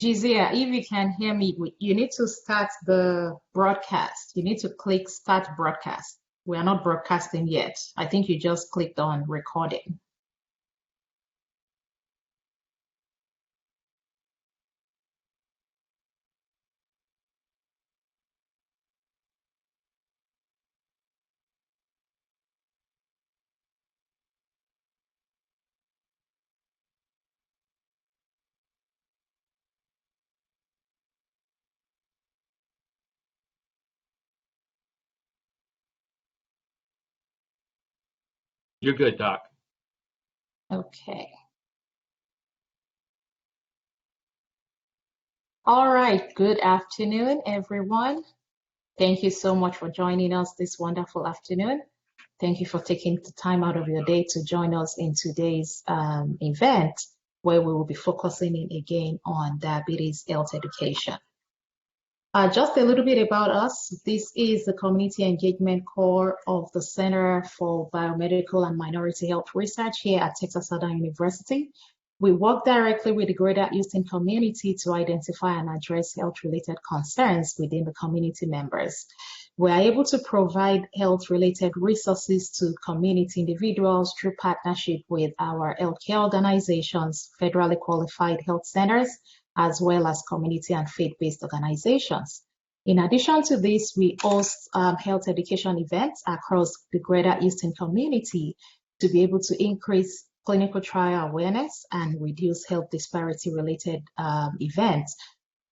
Jizia, if you can hear me, you need to start the broadcast. You need to click start broadcast. We are not broadcasting yet. I think you just clicked on recording. You're good, Doc. Okay. All right. Good afternoon, everyone. Thank you so much for joining us this wonderful afternoon. Thank you for taking the time out of your day to join us in today's event, where we will be focusing in again on diabetes health education. Just a little bit about us. This is the community engagement core of the Center for Biomedical and Minority Health Research here at Texas Southern University. We work directly with the greater Houston community to identify and address health-related concerns within the community members. We are able to provide health-related resources to community individuals through partnership with our healthcare organizations, federally qualified health centers, as well as community and faith-based organizations. In addition to this, we host health education events across the greater Houston community to be able to increase clinical trial awareness and reduce health disparity-related events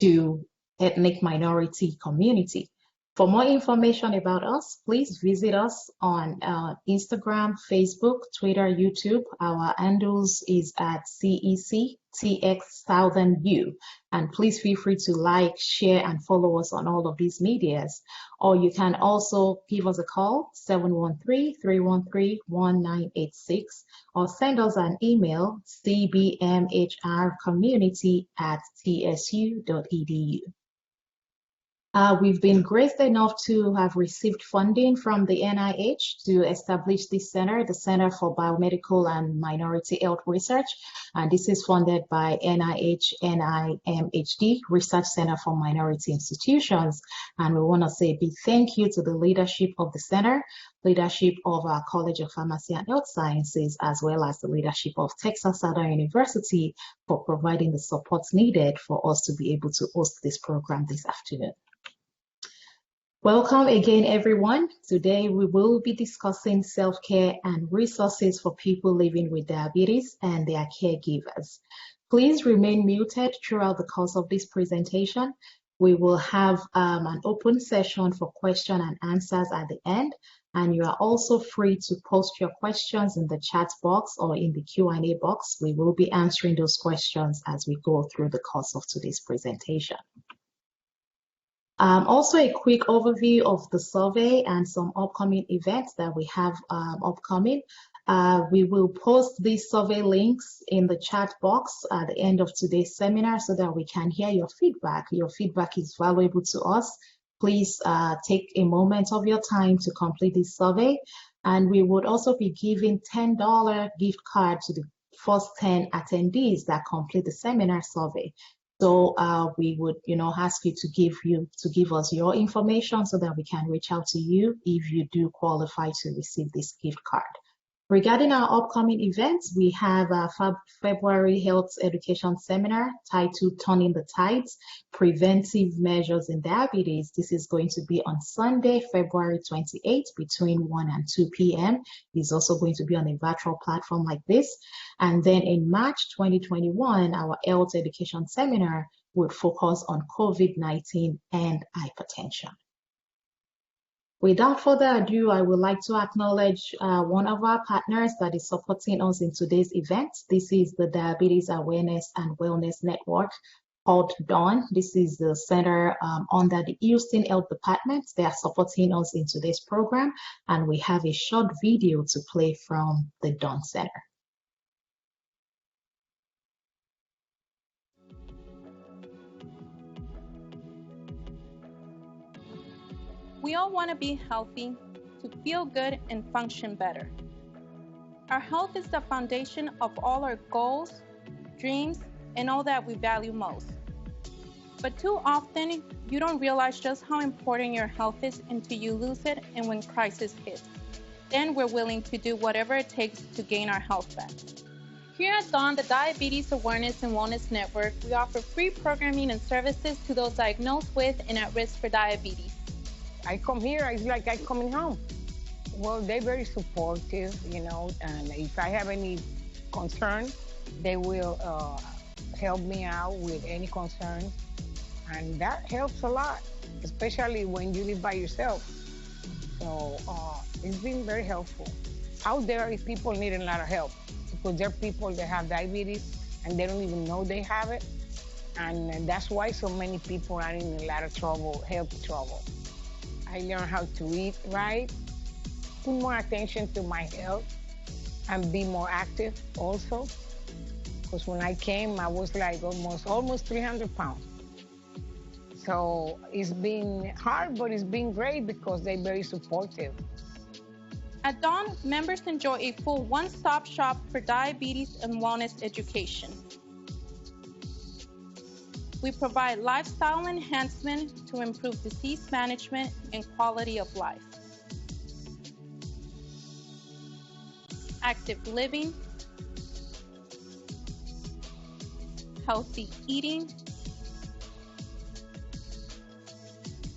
to ethnic minority community. For more information about us, please visit us on Instagram, Facebook, Twitter, YouTube. Our handles is at CEC TX Southern U. And please feel free to like, share, and follow us on all of these medias. Or you can also give us a call, 713-313-1986, or send us an email, cbmhrcommunity@tsu.edu. We've been graced enough to have received funding from the NIH to establish this center, the Center for Biomedical and Minority Health Research. And this is funded by NIH NIMHD, Research Center for Minority Institutions. And we want to say a big thank you to the leadership of the center, leadership of our College of Pharmacy and Health Sciences, as well as the leadership of Texas Southern University for providing the support needed for us to be able to host this program this afternoon. Welcome again, everyone. Today we will be discussing self-care and resources for people living with diabetes and their caregivers. Please remain muted throughout the course of this presentation. We will have an open session for question and answers at the end, and you are also free to post your questions in the chat box or in the Q&A box. We will be answering those questions as we go through the course of today's presentation. Also a quick overview of the survey and some upcoming events that we have upcoming. We will post these survey links in the chat box at the end of today's seminar so that we can hear your feedback. Your feedback is valuable to us. Please take a moment of your time to complete this survey. And we would also be giving $10 gift card to the first 10 attendees that complete the seminar survey. So we would, ask you to give us your information so that we can reach out to you if you do qualify to receive this gift card. Regarding our upcoming events, we have a February Health Education Seminar titled Turning the Tides, Preventive Measures in Diabetes. This is going to be on Sunday, February 28th between 1 and 2 p.m. It's also going to be on a virtual platform like this. And then in March 2021, our Health Education Seminar would focus on COVID-19 and hypertension. Without further ado, I would like to acknowledge one of our partners that is supporting us in today's event. This is the Diabetes Awareness and Wellness Network called DAWN. This is the center under the Houston Health Department. They are supporting us in today's program, and we have a short video to play from the DAWN Center. We all want to be healthy, to feel good and function better. Our health is the foundation of all our goals, dreams, and all that we value most. But too often, you don't realize just how important your health is until you lose it and when crisis hits. Then we're willing to do whatever it takes to gain our health back. Here at DAWN, the Diabetes Awareness and Wellness Network, we offer free programming and services to those diagnosed with and at risk for diabetes. I come here, it's like I'm coming home. Well, they're very supportive, you know, and if I have any concern, they will help me out with any concern. And that helps a lot, especially when you live by yourself. So it's been very helpful. Out there, if people need a lot of help, because there are people that have diabetes and they don't even know they have it. And that's why so many people are in a lot of trouble, health trouble. I learned how to eat right, put more attention to my health, and be more active also. Because when I came, I was like almost 300 pounds. So it's been hard, but it's been great because they're very supportive. At DAWN, members enjoy a full one-stop shop for diabetes and wellness education. We provide lifestyle enhancement to improve disease management and quality of life. Active living, healthy eating,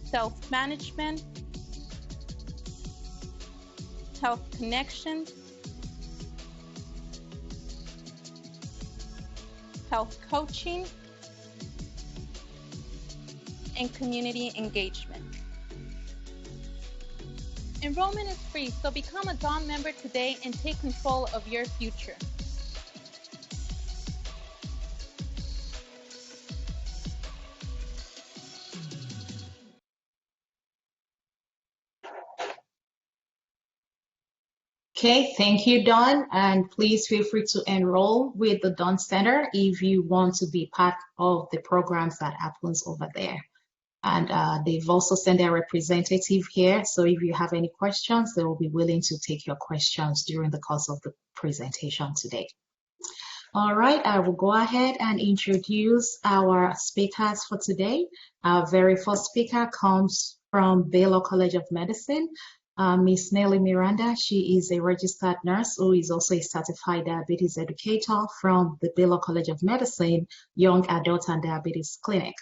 self-management, health connections, health coaching, and community engagement. Enrollment is free, so become a DAWN member today and take control of your future. Okay, thank you, Dawn, and please feel free to enroll with the Dawn Center if you want to be part of the programs that happens over there. And they've also sent their representative here, so if you have any questions, they will be willing to take your questions during the course of the presentation today. All right, I will go ahead and introduce our speakers for today. Our very first speaker comes from Baylor College of Medicine. Miss Nelly Miranda. She is a registered nurse who is also a certified diabetes educator from the Baylor College of Medicine Young Adult and Diabetes Clinic.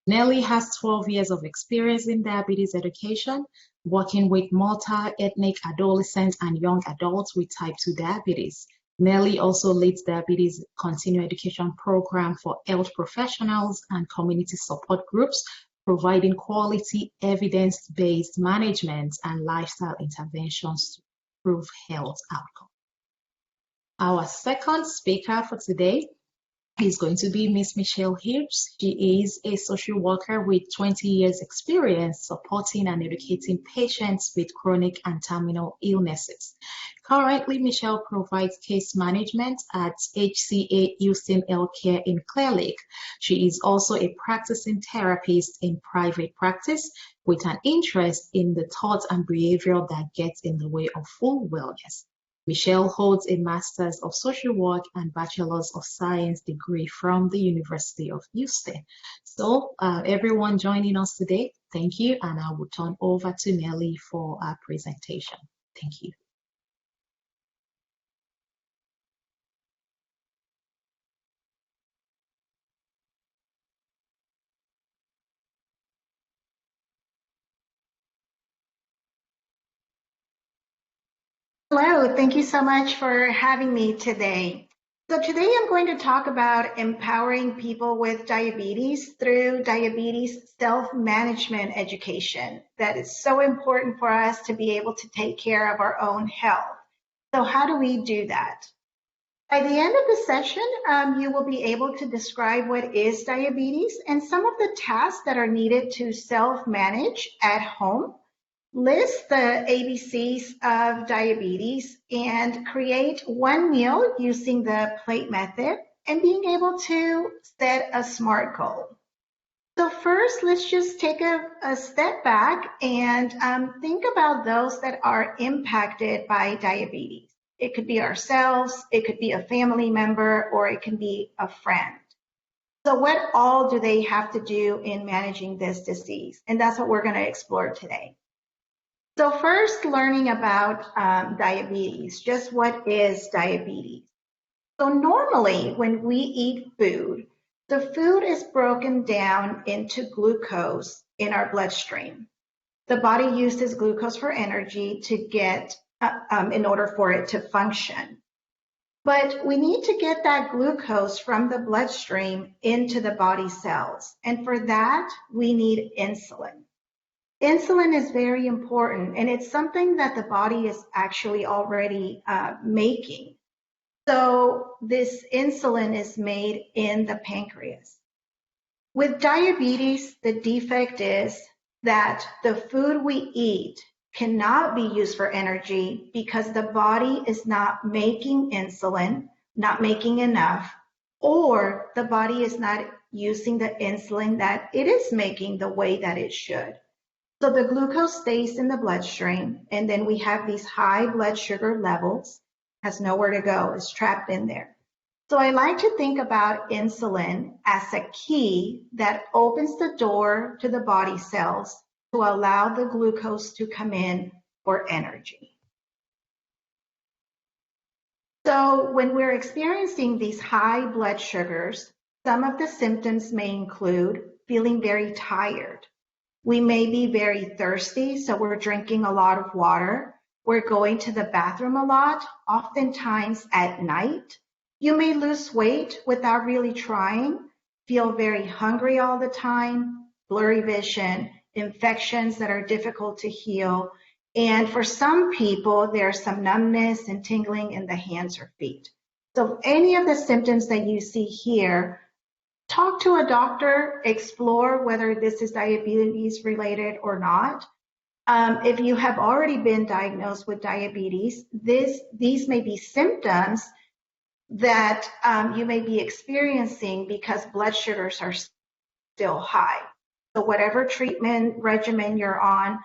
Nelly has 12 years of experience in diabetes education, working with multi-ethnic adolescents and young adults with type 2 diabetes. Nelly also leads diabetes continuing education program for health professionals and community support groups, providing quality evidence-based management and lifestyle interventions to improve health outcomes. Our second speaker for today is going to be Miss Michelle Hughes. She is a social worker with 20 years experience supporting and educating patients with chronic and terminal illnesses. Currently, Michelle provides case management at HCA Healthcare Healthcare in Clear Lake. She is also a practicing therapist in private practice with an interest in the thoughts and behavior that gets in the way of full wellness. Michelle holds a Master's of Social Work and Bachelor's of Science degree from the University of Houston. So everyone joining us today, thank you, and I will turn over to Nelly for our presentation. Thank you. Hello, thank you so much for having me today. So today I'm going to talk about empowering people with diabetes through diabetes self-management education. That is so important for us to be able to take care of our own health. So how do we do that? By the end of the session, you will be able to describe what is diabetes and some of the tasks that are needed to self-manage at home, list the ABCs of diabetes, and create one meal using the plate method, and being able to set a SMART goal. So first, let's just take a step back and think about those that are impacted by diabetes. It could be ourselves, it could be a family member, or it can be a friend. So what all do they have to do in managing this disease? And that's what we're going to explore today. So first, learning about diabetes, just what is diabetes? So normally when we eat food, the food is broken down into glucose in our bloodstream. The body uses glucose for energy to get, in order for it to function. But we need to get that glucose from the bloodstream into the body cells. And for that, we need insulin. Insulin is very important, and it's something that the body is actually already making. So this insulin is made in the pancreas. With diabetes, the defect is that the food we eat cannot be used for energy because the body is not making insulin, not making enough, or the body is not using the insulin that it is making the way that it should. So the glucose stays in the bloodstream, and then we have these high blood sugar levels, has nowhere to go, it's trapped in there. So I like to think about insulin as a key that opens the door to the body cells to allow the glucose to come in for energy. So when we're experiencing these high blood sugars, some of the symptoms may include feeling very tired. We may be very thirsty, so we're drinking a lot of water. We're going to the bathroom a lot, oftentimes at night. You may lose weight without really trying, feel very hungry all the time, blurry vision, infections that are difficult to heal. And for some people, there's some numbness and tingling in the hands or feet. So any of the symptoms that you see here, talk to a doctor, explore whether this is diabetes related or not. If you have already been diagnosed with diabetes, these may be symptoms that you may be experiencing because blood sugars are still high. So whatever treatment regimen you're on,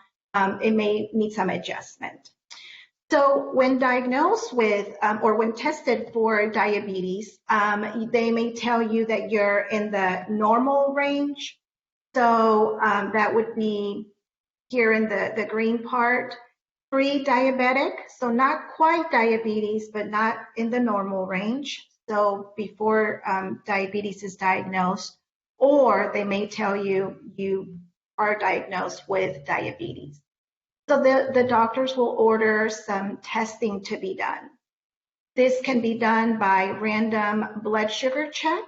it may need some adjustment. So when diagnosed with or when tested for diabetes, they may tell you that you're in the normal range. So that would be here in the green part, pre-diabetic, so not quite diabetes, but not in the normal range. So before diabetes is diagnosed, or they may tell you you are diagnosed with diabetes. So the doctors will order some testing to be done. This can be done by random blood sugar check.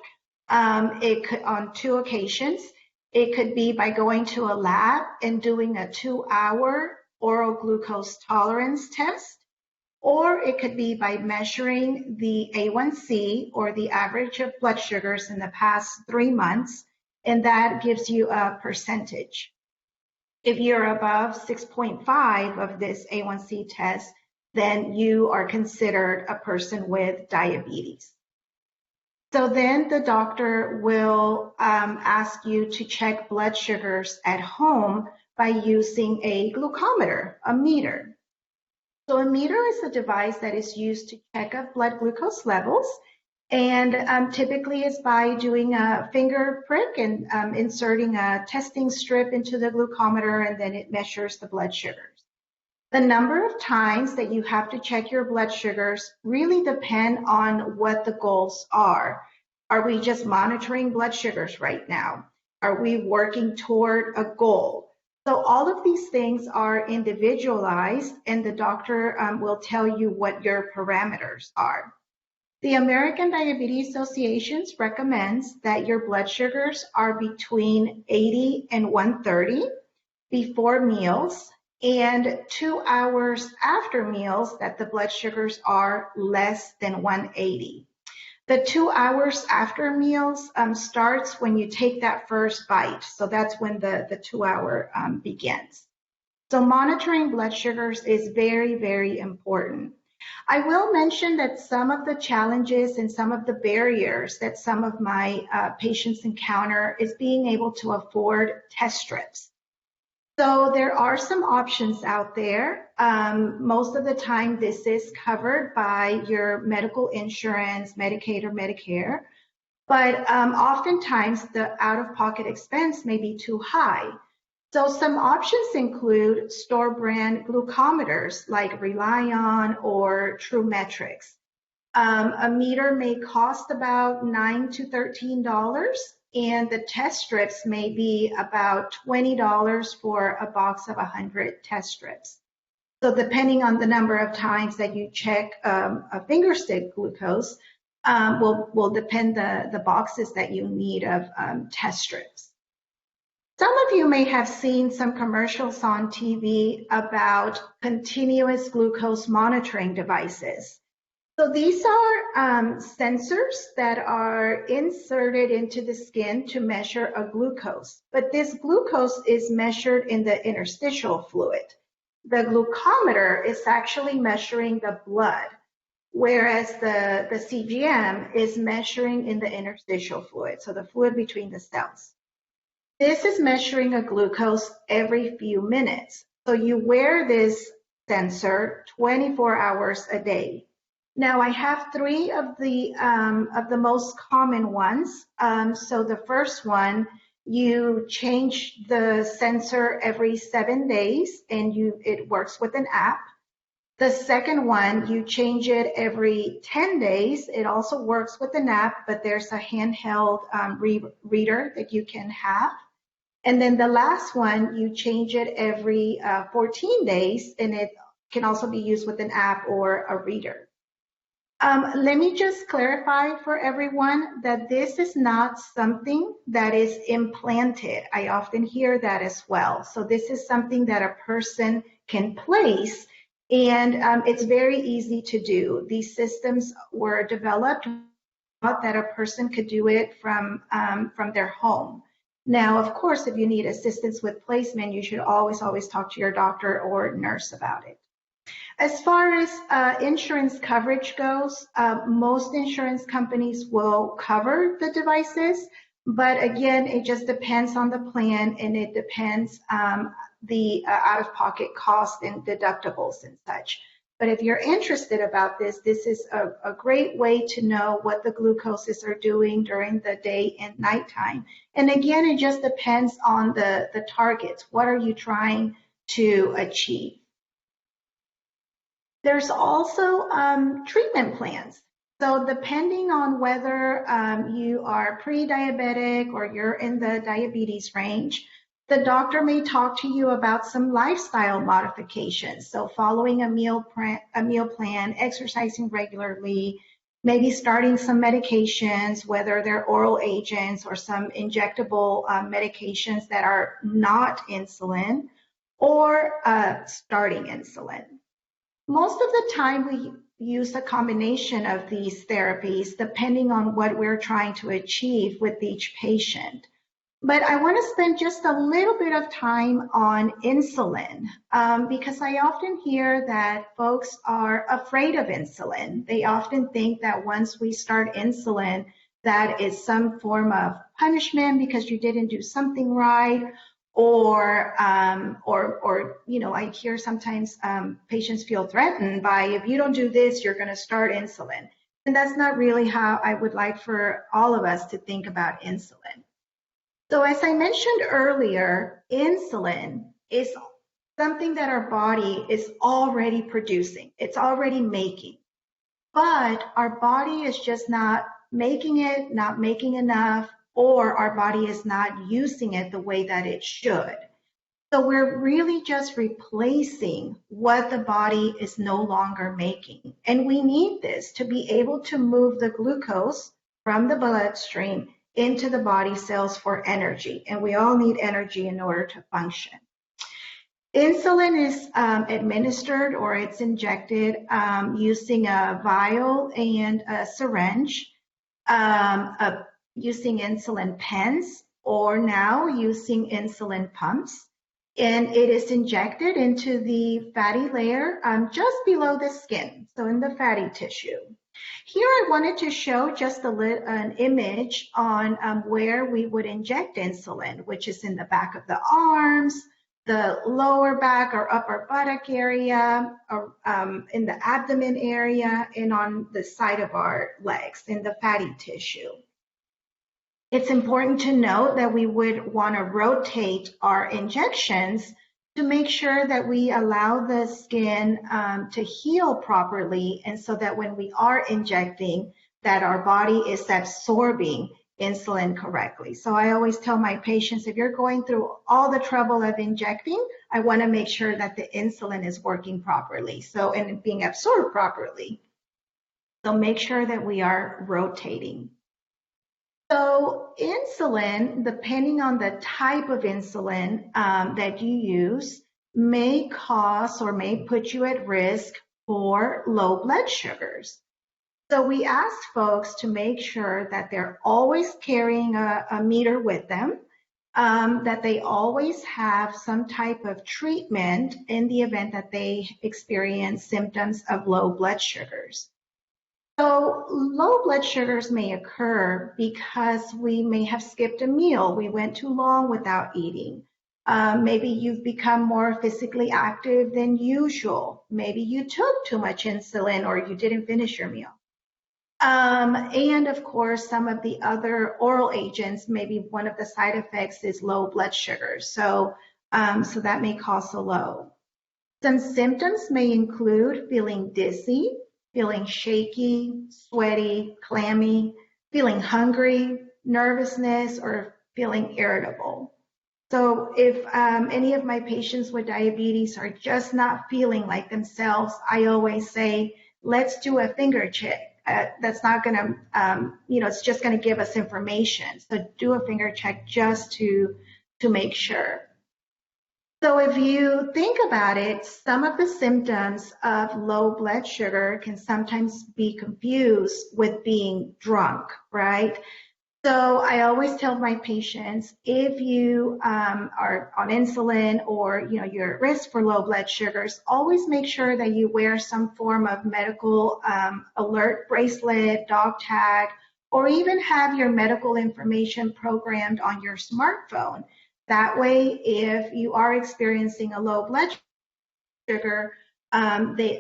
It could, on 2 occasions. It could be by going to a lab and doing a 2-hour oral glucose tolerance test, or it could be by measuring the A1C, or the average of blood sugars in the past 3 months, and that gives you a percentage. If you're above 6.5 of this A1C test, then you are considered a person with diabetes. So then the doctor will ask you to check blood sugars at home by using a glucometer, a meter. So a meter is a device that is used to check up blood glucose levels, and typically is by doing a finger prick and inserting a testing strip into the glucometer, and then it measures the blood sugars. The number of times that you have to check your blood sugars really depend on what the goals are. Are we just monitoring blood sugars right now? Are we working toward a goal? So all of these things are individualized, and the doctor will tell you what your parameters are. The American Diabetes Association recommends that your blood sugars are between 80 and 130 before meals, and 2 hours after meals that the blood sugars are less than 180. The 2 hours after meals starts when you take that first bite. So that's when the 2 hour begins. So monitoring blood sugars is very, very important. I will mention that some of the challenges and some of the barriers that some of my patients encounter is being able to afford test strips. So there are some options out there. Most of the time, this is covered by your medical insurance, Medicaid or Medicare, but oftentimes the out-of-pocket expense may be too high. So some options include store brand glucometers like Relion or TrueMetrics. A meter may cost about $9 to $13, and the test strips may be about $20 for a box of 100 test strips. So depending on the number of times that you check a finger stick glucose will depend the boxes that you need of test strips. Some of you may have seen some commercials on TV about continuous glucose monitoring devices. So these are sensors that are inserted into the skin to measure a glucose, but this glucose is measured in the interstitial fluid. The glucometer is actually measuring the blood, whereas the CGM is measuring in the interstitial fluid, so the fluid between the cells. This is measuring a glucose every few minutes. So you wear this sensor 24 hours a day. Now I have three of the most common ones. So the first one, you change the sensor every 7 days, and it works with an app. The second one, you change it every 10 days. It also works with an app, but there's a handheld reader that you can have. And then the last one, you change it every 14 days, and it can also be used with an app or a reader. Let me just clarify for everyone that this is not something that is implanted. I often hear that as well. So this is something that a person can place, and it's very easy to do. These systems were developed that a person could do it from their home. Now, of course, if you need assistance with placement, you should always talk to your doctor or nurse about it. As far as insurance coverage goes, most insurance companies will cover the devices, but again, it just depends on the plan, and it depends the out-of-pocket cost and deductibles and such. But if you're interested about this, this is a great way to know what the glucoses are doing during the day and nighttime. And again, it just depends on the targets. What are you trying to achieve? There's also treatment plans. So depending on whether you are pre-diabetic or you're in the diabetes range, the doctor may talk to you about some lifestyle modifications. So following a meal plan, exercising regularly, maybe starting some medications, whether they're oral agents or some injectable medications that are not insulin, or starting insulin. Most of the time we use a combination of these therapies depending on what we're trying to achieve with each patient. But I want to spend just a little bit of time on insulin because I often hear that folks are afraid of insulin. They often think that once we start insulin, that is some form of punishment because you didn't do something right, or you know, I hear sometimes patients feel threatened by, if you don't do this, you're going to start insulin. And that's not really how I would like for all of us to think about insulin. So as I mentioned earlier, insulin is something that our body is already producing. It's already making. But our body is just not making it, not making enough, or our body is not using it the way that it should. So we're really just replacing what the body is no longer making. And we need this to be able to move the glucose from the bloodstream into the body cells for energy. And we all need energy in order to function. Insulin is administered or it's injected using a vial and a syringe, using insulin pens, or now using insulin pumps. And it is injected into the fatty layer just below the skin, so in the fatty tissue. Here I wanted to show just an image on where we would inject insulin, which is in the back of the arms, the lower back or upper buttock area, or in the abdomen area, and on the side of our legs in the fatty tissue. It's important to note that we would want to rotate our injections to make sure that we allow the skin to heal properly, and so that when we are injecting, that our body is absorbing insulin correctly. So I always tell my patients, if you're going through all the trouble of injecting, I want to make sure that the insulin is working properly, and being absorbed properly. So make sure that we are rotating. So insulin, depending on the type of insulin that you use, may cause or may put you at risk for low blood sugars. So we ask folks to make sure that they're always carrying a meter with them, that they always have some type of treatment in the event that they experience symptoms of low blood sugars. So low blood sugars may occur because we may have skipped a meal. We went too long without eating. Maybe you've become more physically active than usual. Maybe you took too much insulin or you didn't finish your meal. And of course, some of the other oral agents, maybe one of the side effects is low blood sugar. So that may cause a low. Some symptoms may include feeling dizzy, feeling shaky, sweaty, clammy, feeling hungry, nervousness, or feeling irritable. So if any of my patients with diabetes are just not feeling like themselves, I always say, let's do a finger check. That's not going to, it's just going to give us information. So do a finger check just to make sure. So if you think about it, some of the symptoms of low blood sugar can sometimes be confused with being drunk, right? So I always tell my patients, if you are on insulin or you're at risk for low blood sugars, always make sure that you wear some form of medical alert bracelet, dog tag, or even have your medical information programmed on your smartphone. That way, if you are experiencing a low blood sugar,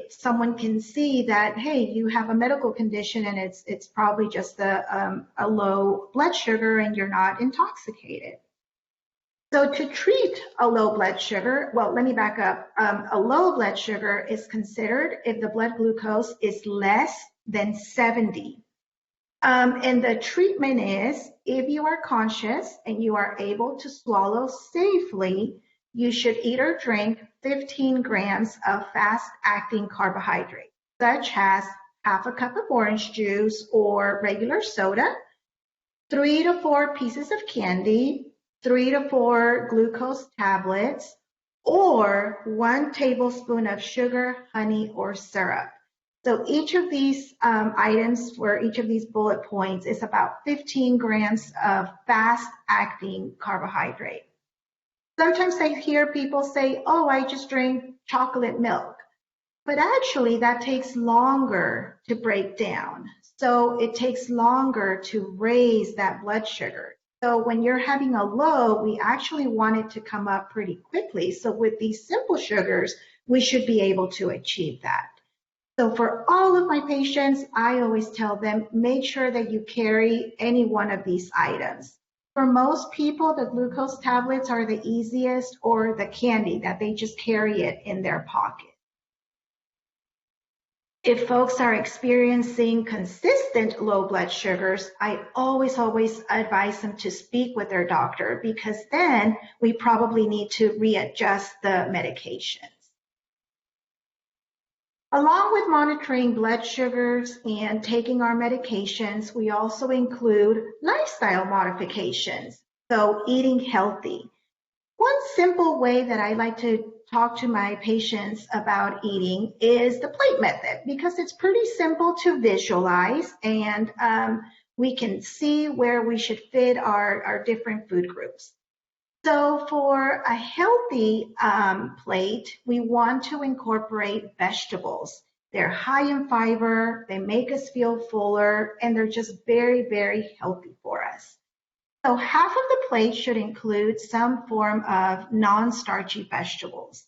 someone can see that, hey, you have a medical condition and it's probably just a low blood sugar and you're not intoxicated. So to treat a low blood sugar, well, let me back up. A low blood sugar is considered if the blood glucose is less than 70. And the treatment is, if you are conscious and you are able to swallow safely, you should eat or drink 15 grams of fast-acting carbohydrate, such as half a cup of orange juice or regular soda, 3 to 4 pieces of candy, 3 to 4 glucose tablets, or 1 tablespoon of sugar, honey, or syrup. So each of these items for each of these bullet points is about 15 grams of fast-acting carbohydrate. Sometimes I hear people say, oh, I just drink chocolate milk. But actually, that takes longer to break down. So it takes longer to raise that blood sugar. So when you're having a low, we actually want it to come up pretty quickly. So with these simple sugars, we should be able to achieve that. So for all of my patients, I always tell them, make sure that you carry any one of these items. For most people, the glucose tablets are the easiest, or the candy that they just carry it in their pocket. If folks are experiencing consistent low blood sugars, I always advise them to speak with their doctor, because then we probably need to readjust the medications. Along with monitoring blood sugars and taking our medications, we also include lifestyle modifications, so eating healthy. One simple way that I like to talk to my patients about eating is the plate method, because it's pretty simple to visualize, and we can see where we should fit our different food groups. So for a healthy plate, we want to incorporate vegetables. They're high in fiber, they make us feel fuller, and they're just very, very healthy for us. So half of the plate should include some form of non-starchy vegetables.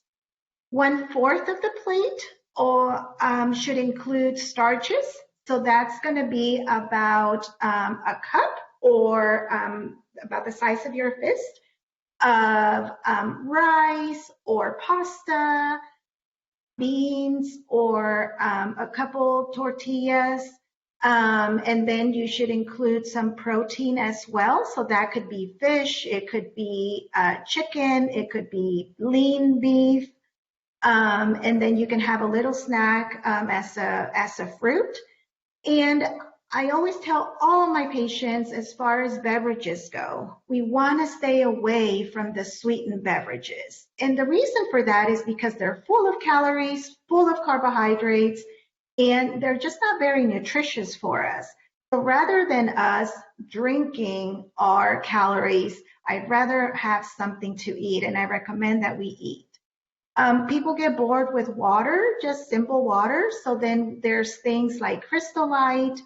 1/4 of the plate should include starches. So that's going to be about a cup, or about the size of your fist, of rice or pasta, beans, or a couple tortillas. And then you should include some protein as well. So that could be fish, it could be chicken, it could be lean beef. And then you can have a little snack as a fruit. And I always tell all my patients, as far as beverages go, we want to stay away from the sweetened beverages. And the reason for that is because they're full of calories, full of carbohydrates, and they're just not very nutritious for us. So rather than us drinking our calories, I'd rather have something to eat, and I recommend that we eat. People get bored with water, just simple water. So then there's things like Crystal Light.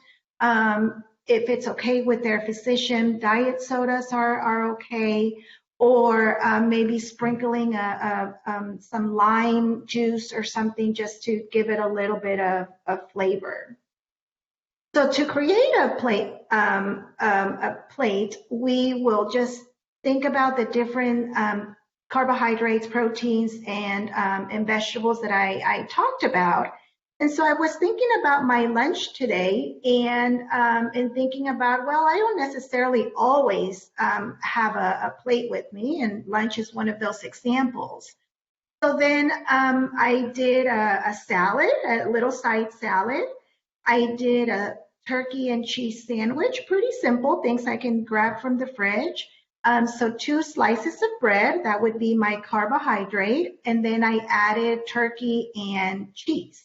If it's okay with their physician, diet sodas are okay, or maybe sprinkling some lime juice or something just to give it a little bit of flavor. So to create a plate, we will just think about the different carbohydrates, proteins, and vegetables that I talked about. And so I was thinking about my lunch today, and thinking about, well, I don't necessarily always have a plate with me, and lunch is one of those examples. So then I did a salad, a little side salad. I did a turkey and cheese sandwich, pretty simple, things I can grab from the fridge. So 2 slices of bread, that would be my carbohydrate, and then I added turkey and cheese.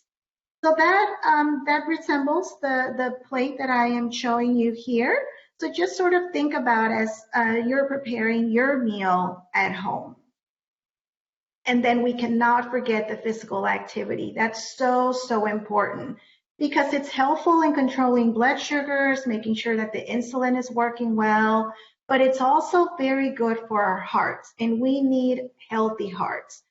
So that resembles the plate that I am showing you here. So just sort of think about as you're preparing your meal at home. And then we cannot forget the physical activity. That's so important, because it's helpful in controlling blood sugars, making sure that the insulin is working well, but it's also very good for our hearts, and we need healthy hearts.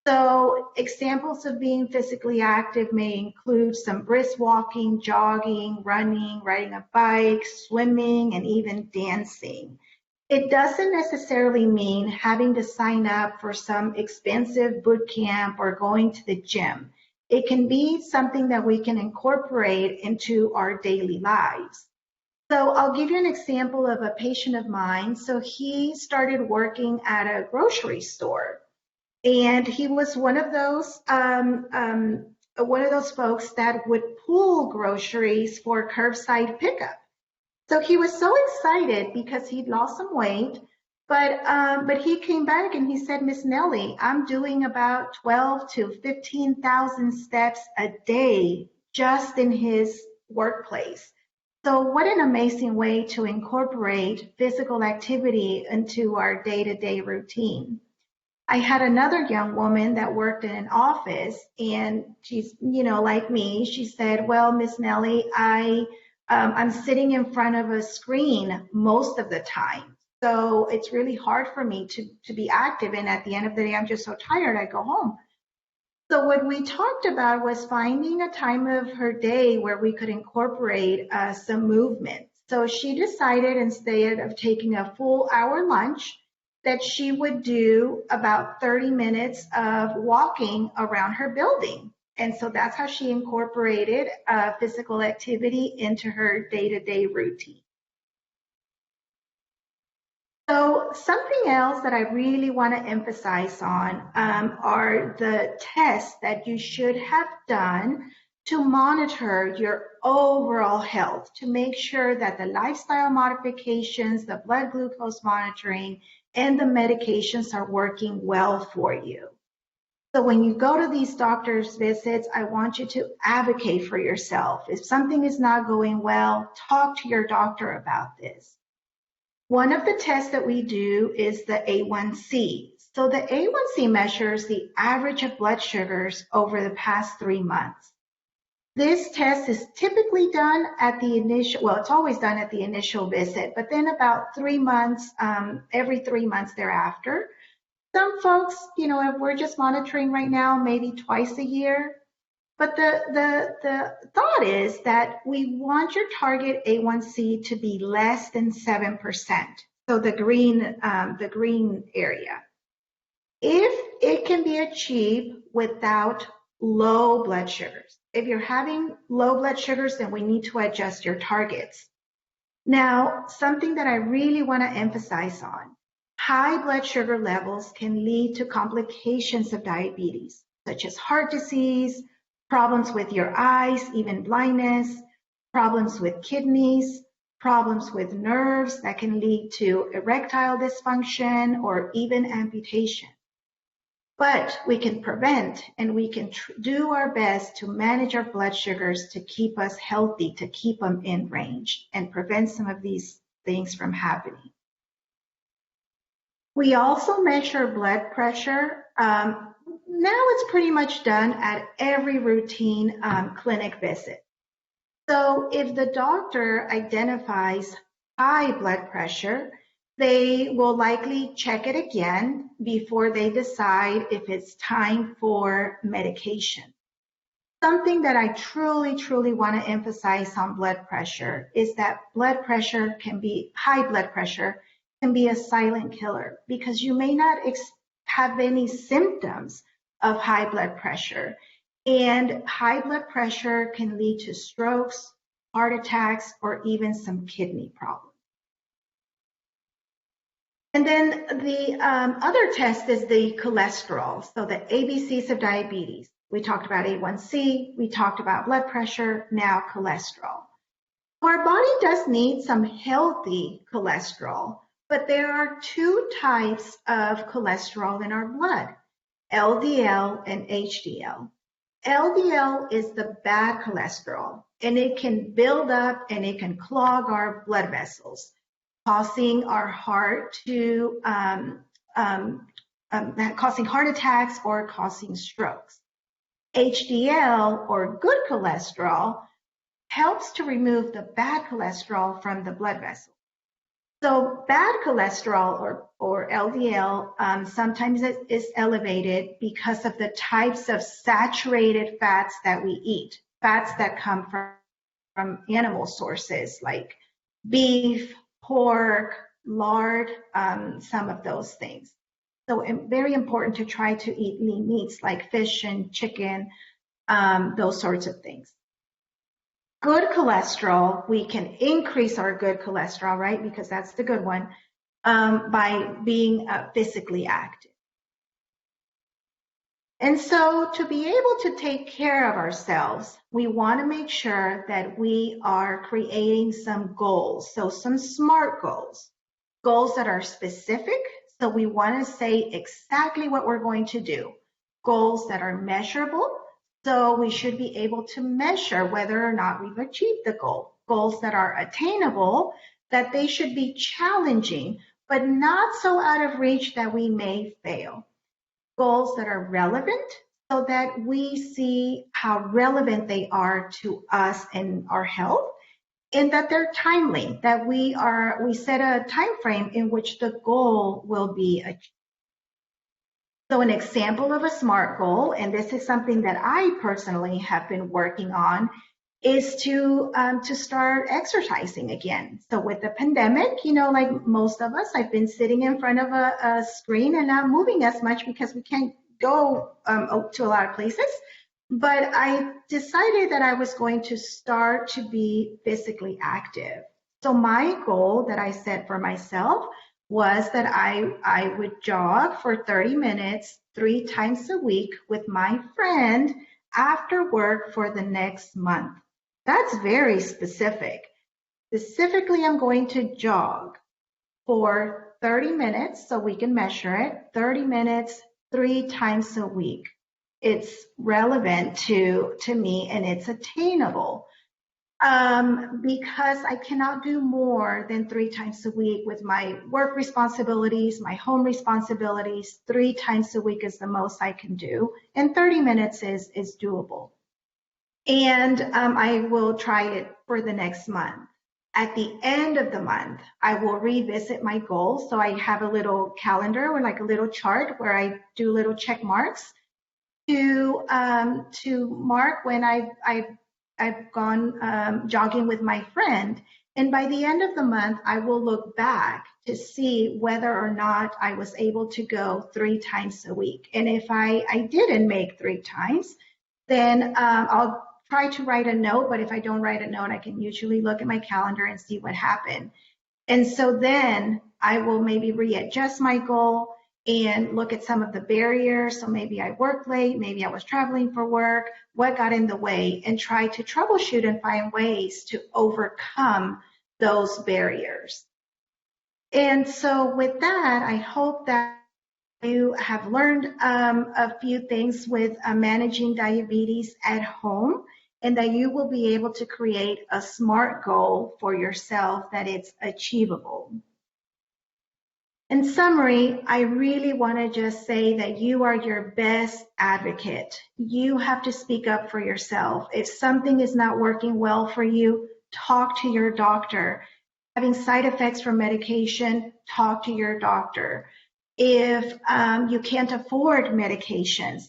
So examples of being physically active may include some brisk walking, jogging, running, riding a bike, swimming, and even dancing. It doesn't necessarily mean having to sign up for some expensive boot camp or going to the gym. It can be something that we can incorporate into our daily lives. So I'll give you an example of a patient of mine. So he started working at a grocery store, and he was one of those folks that would pull groceries for curbside pickup. So he was so excited because he'd lost some weight, but he came back and he said, Miss Nelly, I'm doing about 12 to 15,000 steps a day just in his workplace. So what an amazing way to incorporate physical activity into our day-to-day routine. I had another young woman that worked in an office, and she's, like me, she said, well, Miss Nelly, I'm sitting in front of a screen most of the time. So it's really hard for me to be active, and at the end of the day, I'm just so tired, I go home. So what we talked about was finding a time of her day where we could incorporate some movement. So she decided, instead of taking a full hour lunch, that she would do about 30 minutes of walking around her building. And so that's how she incorporated physical activity into her day-to-day routine. So something else that I really want to emphasize on are the tests that you should have done to monitor your overall health, to make sure that the lifestyle modifications, the blood glucose monitoring, and the medications are working well for you. So when you go to these doctor's visits, I want you to advocate for yourself. If something is not going well, talk to your doctor about this. One of the tests that we do is the A1C. So the A1C measures the average of blood sugars over the past 3 months. This test is typically done at the initial, well, it's always done at the initial visit, but then about 3 months, every 3 months thereafter. Some folks, you know, if we're just monitoring right now, maybe twice a year. But the thought is that we want your target A1C to be less than 7%. So the green area. If it can be achieved without low blood sugars. If you're having low blood sugars, then we need to adjust your targets. Now, something that I really want to emphasize on, high blood sugar levels can lead to complications of diabetes, such as heart disease, problems with your eyes, even blindness, problems with kidneys, problems with nerves that can lead to erectile dysfunction or even amputation. But we can prevent and we can do our best to manage our blood sugars to keep us healthy, to keep them in range and prevent some of these things from happening. We also measure blood pressure. Now it's pretty much done at every routine clinic visit. So if the doctor identifies high blood pressure, they will likely check it again before they decide if it's time for medication. Something that I truly want to emphasize on blood pressure is that high blood pressure can be a silent killer, because you may not have any symptoms of high blood pressure. And high blood pressure can lead to strokes, heart attacks, or even some kidney problems. And then the other test is the cholesterol. So the ABCs of diabetes. We talked about A1C, we talked about blood pressure, now cholesterol. Our body does need some healthy cholesterol, but there are two types of cholesterol in our blood, LDL and HDL. LDL is the bad cholesterol, and it can build up and it can clog our blood vessels, causing our heart to, causing heart attacks or causing strokes. HDL, or good cholesterol, helps to remove the bad cholesterol from the blood vessel. So bad cholesterol, or LDL, sometimes it is elevated because of the types of saturated fats that we eat, fats that come from animal sources like beef, pork, lard, some of those things. So very important to try to eat lean meats like fish and chicken, those sorts of things. Good cholesterol, we can increase our good cholesterol, right? Because that's the good one, by being physically active. And so to be able to take care of ourselves, we want to make sure that we are creating some goals. So some SMART goals, goals that are specific. So we want to say exactly what we're going to do. Goals that are measurable. So we should be able to measure whether or not we've achieved the goal. Goals that are attainable, that they should be challenging, but not so out of reach that we may fail. Goals that are relevant, so that we see how relevant they are to us and our health, and that they're timely, that we set a time frame in which the goal will be achieved. So an example of a SMART goal, and this is something that I personally have been working on, is to start exercising again. So with the pandemic, you know, like most of us, I've been sitting in front of a screen and not moving as much because we can't go to a lot of places. But I decided that I was going to start to be physically active. So my goal that I set for myself was that I would jog for 30 minutes 3 times a week with my friend after work for the next month. That's very specific. Specifically, I'm going to jog for 30 minutes so we can measure it, 30 minutes 3 times a week. It's relevant to me and it's attainable because I cannot do more than 3 times a week with my work responsibilities, my home responsibilities. 3 times a week is the most I can do, and 30 minutes is doable. And I will try it for the next month. At the end of the month, I will revisit my goals. So I have a little calendar or like a little chart where I do little check marks to mark when I've gone jogging with my friend. And by the end of the month, I will look back to see whether or not I was able to go 3 times a week. And if I didn't make 3 times, then I'll try to write a note. But if I don't write a note, I can usually look at my calendar and see what happened. And so then I will maybe readjust my goal and look at some of the barriers. So maybe I worked late, maybe I was traveling for work, what got in the way, and try to troubleshoot and find ways to overcome those barriers. And so with that, I hope that you have learned a few things with managing diabetes at home, and that you will be able to create a SMART goal for yourself that it's achievable. In summary, I really want to just say that you are your best advocate. You have to speak up for yourself. If something is not working well for you, talk to your doctor. Having side effects from medication, talk to your doctor. If you can't afford medications,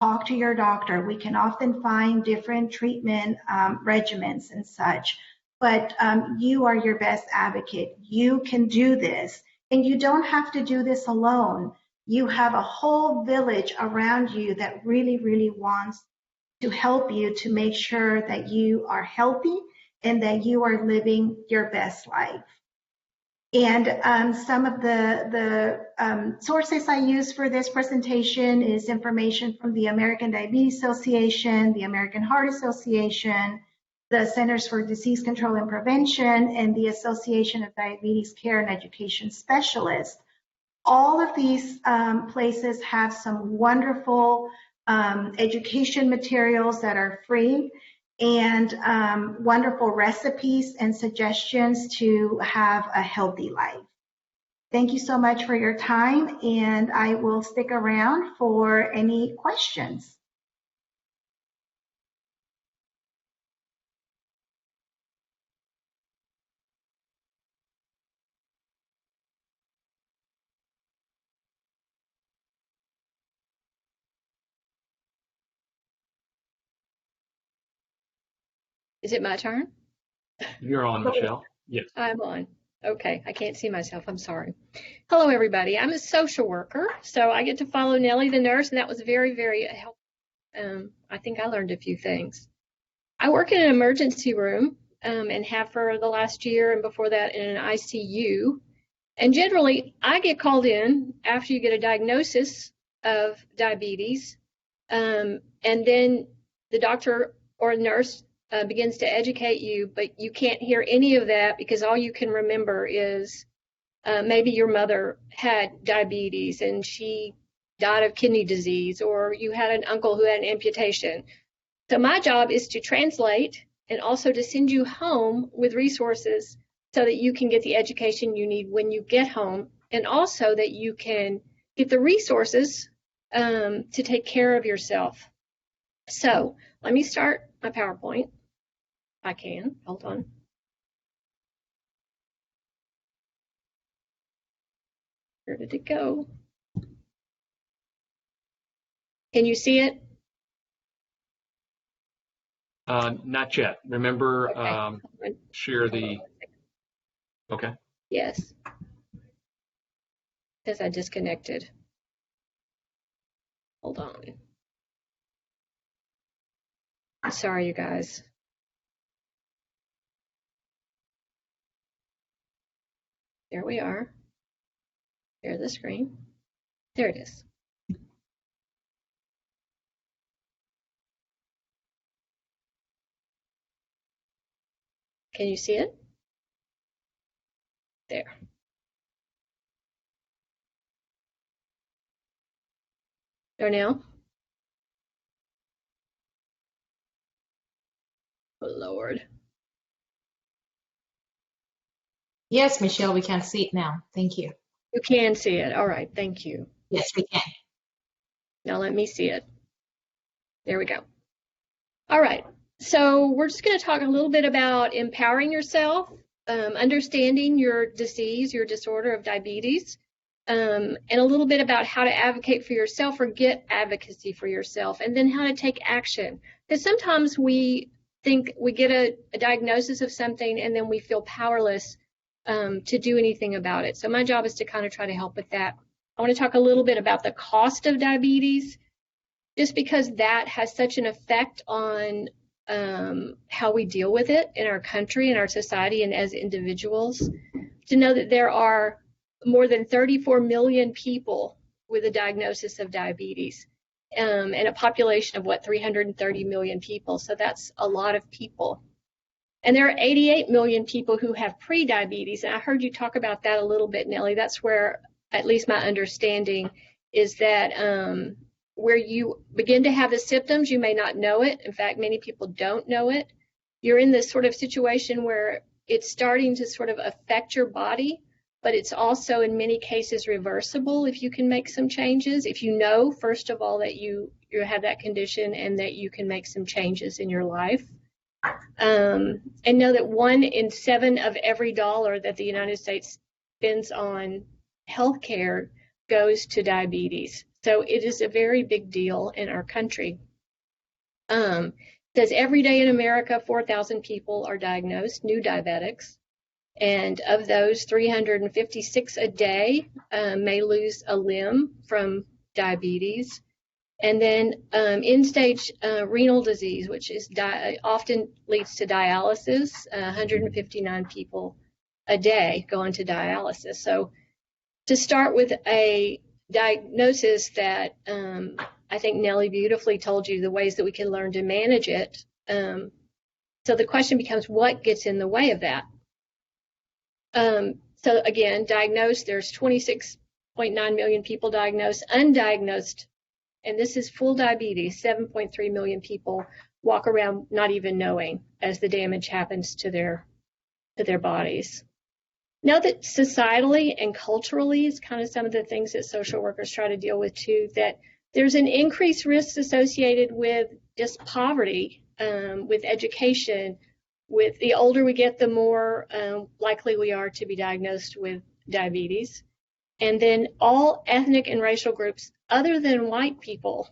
talk to your doctor. We can often find different treatment regimens and such, but you are your best advocate. You can do this. And you don't have to do this alone. You have a whole village around you that really, really wants to help you to make sure that you are healthy and that you are living your best life. And some of the sources I use for this presentation is information from the American Diabetes Association, the American Heart Association, the Centers for Disease Control and Prevention, and the Association of Diabetes Care and Education Specialists. All of these places have some wonderful education materials that are free and wonderful recipes and suggestions to have a healthy life. Thank you so much for your time, and I will stick around for any questions. Is it my turn? You're on, Michelle. Yes. I'm on. Okay, I can't see myself. I'm sorry. Hello, everybody. I'm a social worker, so I get to follow Nelly the nurse, and that was very, very helpful. I think I learned a few things. I work in an emergency room and have for the last year, and before that in an ICU. And generally, I get called in after you get a diagnosis of diabetes, and then the doctor or nurse begins to educate you, but you can't hear any of that because all you can remember is maybe your mother had diabetes and she died of kidney disease, or you had an uncle who had an amputation. So my job is to translate and also to send you home with resources so that you can get the education you need when you get home, and also that you can get the resources to take care of yourself. So let me start my PowerPoint. I can. Hold on. Where did it go? Can you see it? Not yet. Remember, Okay. share the. Okay. Yes. Because I disconnected. Hold on. Sorry, you guys. There we are. There's the screen. There it is. Can you see it? There. Darnell? Oh, Lord. Yes, Michelle, we can see it now. Thank you. You can see it. All right, thank you. Yes, we can. Now let me see it. There we go. All right, so we're just going to talk a little bit about empowering yourself, understanding your disease, your disorder of diabetes, and a little bit about how to advocate for yourself or get advocacy for yourself, and then how to take action. Because sometimes we think we get a diagnosis of something and then we feel powerless to do anything about it. So my job is to kind of try to help with that. I want to talk a little bit about the cost of diabetes, just because that has such an effect on how we deal with it in our country, in our society, and as individuals. To know that there are more than 34 million people with a diagnosis of diabetes, and a population of, 330 million people. So that's a lot of people. And there are 88 million people who have pre-diabetes. And I heard you talk about that a little bit, Nelly. That's where, at least my understanding, is that where you begin to have the symptoms, you may not know it. In fact, many people don't know it. You're in this sort of situation where it's starting to sort of affect your body, but it's also in many cases reversible if you can make some changes. If you know, first of all, that you have that condition and that you can make some changes in your life. And know that 1 in 7 of every dollar that the United States spends on healthcare goes to diabetes. So it is a very big deal in our country. Says every day in America, 4,000 people are diagnosed, new diabetics. And of those, 356 a day may lose a limb from diabetes. And then end-stage renal disease, which is often leads to dialysis. 159 people a day go into dialysis. So to start with a diagnosis that I think Nelly beautifully told you the ways that we can learn to manage it. So the question becomes, what gets in the way of that? So again, diagnosed, there's 26.9 million people diagnosed. Undiagnosed, and this is full diabetes, 7.3 million people walk around not even knowing as the damage happens to their bodies. Now that societally and culturally is kind of some of the things that social workers try to deal with too, that there's an increased risk associated with just poverty, with education. With the older we get, the more likely we are to be diagnosed with diabetes. And then all ethnic and racial groups other than white people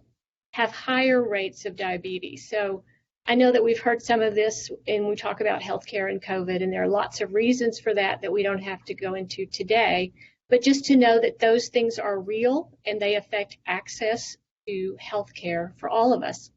have higher rates of diabetes. So I know that we've heard some of this when we talk about healthcare and COVID, and there are lots of reasons for that that we don't have to go into today. But just to know that those things are real and they affect access to healthcare for all of us.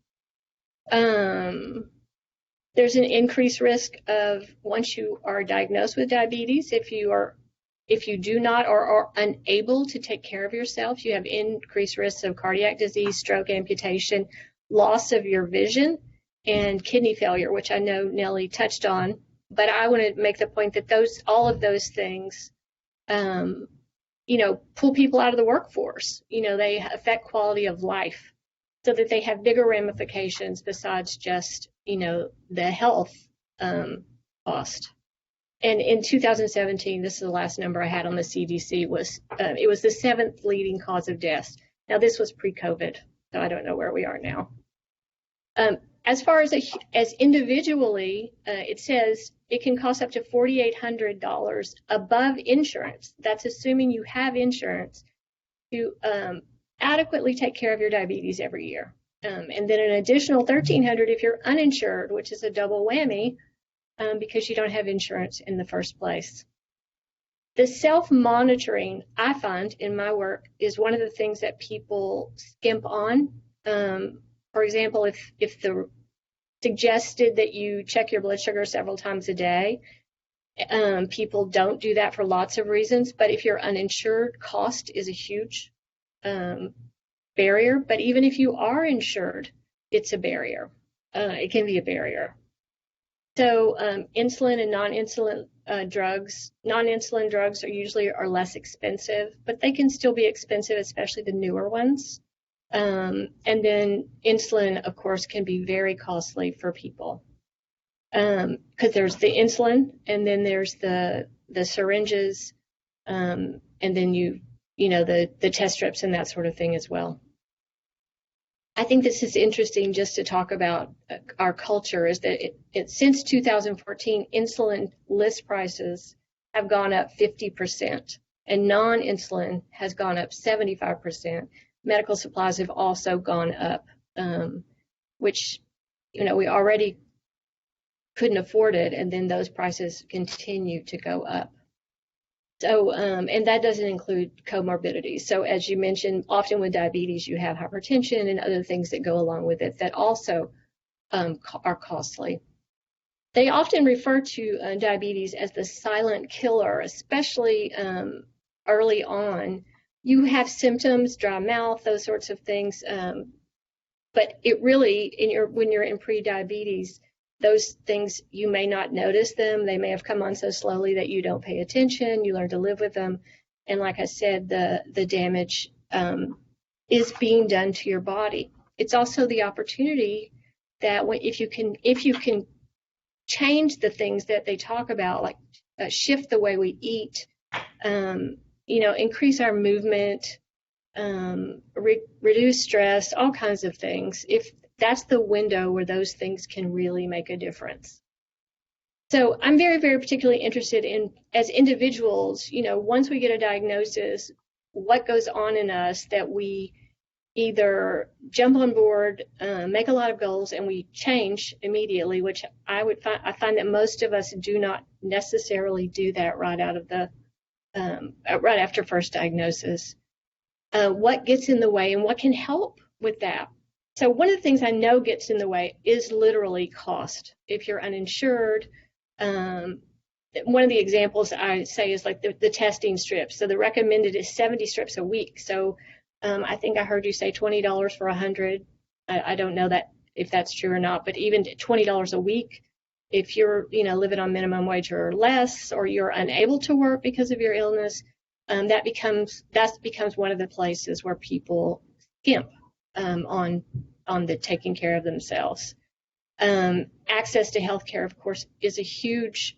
There's an increased risk of, once you are diagnosed with diabetes, if you do not or are unable to take care of yourself, you have increased risks of cardiac disease, stroke, amputation, loss of your vision, and kidney failure, which I know Nelly touched on. But I want to make the point that all of those things, pull people out of the workforce. They affect quality of life, so that they have bigger ramifications besides just, the health cost. And in 2017, this is the last number I had on the CDC, it was the 7th leading cause of death. Now, this was pre-COVID, so I don't know where we are now. As far as individually, it says it can cost up to $4,800 above insurance. That's assuming you have insurance to adequately take care of your diabetes every year. And then an additional $1,300 if you're uninsured, which is a double whammy because you don't have insurance in the first place. The self-monitoring, I find in my work, is one of the things that people skimp on. For example, if the suggested that you check your blood sugar several times a day. People don't do that for lots of reasons, but if you're uninsured, cost is a huge barrier. But even if you are insured, it's a barrier. It can be a barrier. So insulin and non-insulin drugs are usually less expensive, but they can still be expensive, especially the newer ones. And then insulin, of course, can be very costly for people. Because there's the insulin, and then there's the syringes, and then the test strips and that sort of thing as well. I think this is interesting just to talk about our culture, is that since 2014, insulin list prices have gone up 50%, and non-insulin has gone up 75%. Medical supplies have also gone up, which we already couldn't afford it, and then those prices continue to go up. So, and that doesn't include comorbidities. So as you mentioned, often with diabetes, you have hypertension and other things that go along with it that also are costly. They often refer to diabetes as the silent killer, especially early on. You have symptoms, dry mouth, those sorts of things, but it really, when you're in pre-diabetes, those things, you may not notice them. They may have come on so slowly that you don't pay attention. You learn to live with them. And like I said, the damage is being done to your body. It's also the opportunity that if you can change the things that they talk about, like shift the way we eat, increase our movement, reduce stress, all kinds of things. If that's the window where those things can really make a difference. So I'm very, very particularly interested in, as individuals, once we get a diagnosis, what goes on in us that we either jump on board, make a lot of goals, and we change immediately, which I find that most of us do not necessarily do that right after first diagnosis. What gets in the way and what can help with that? So one of the things I know gets in the way is literally cost. If you're uninsured, one of the examples I say is like the testing strips. So the recommended is 70 strips a week. So I think I heard you say $20 for 100. I don't know if that's true or not, but even $20 a week, if you're living on minimum wage or less, or you're unable to work because of your illness, that becomes one of the places where people skimp on the taking care of themselves. Access to healthcare, of course, is a huge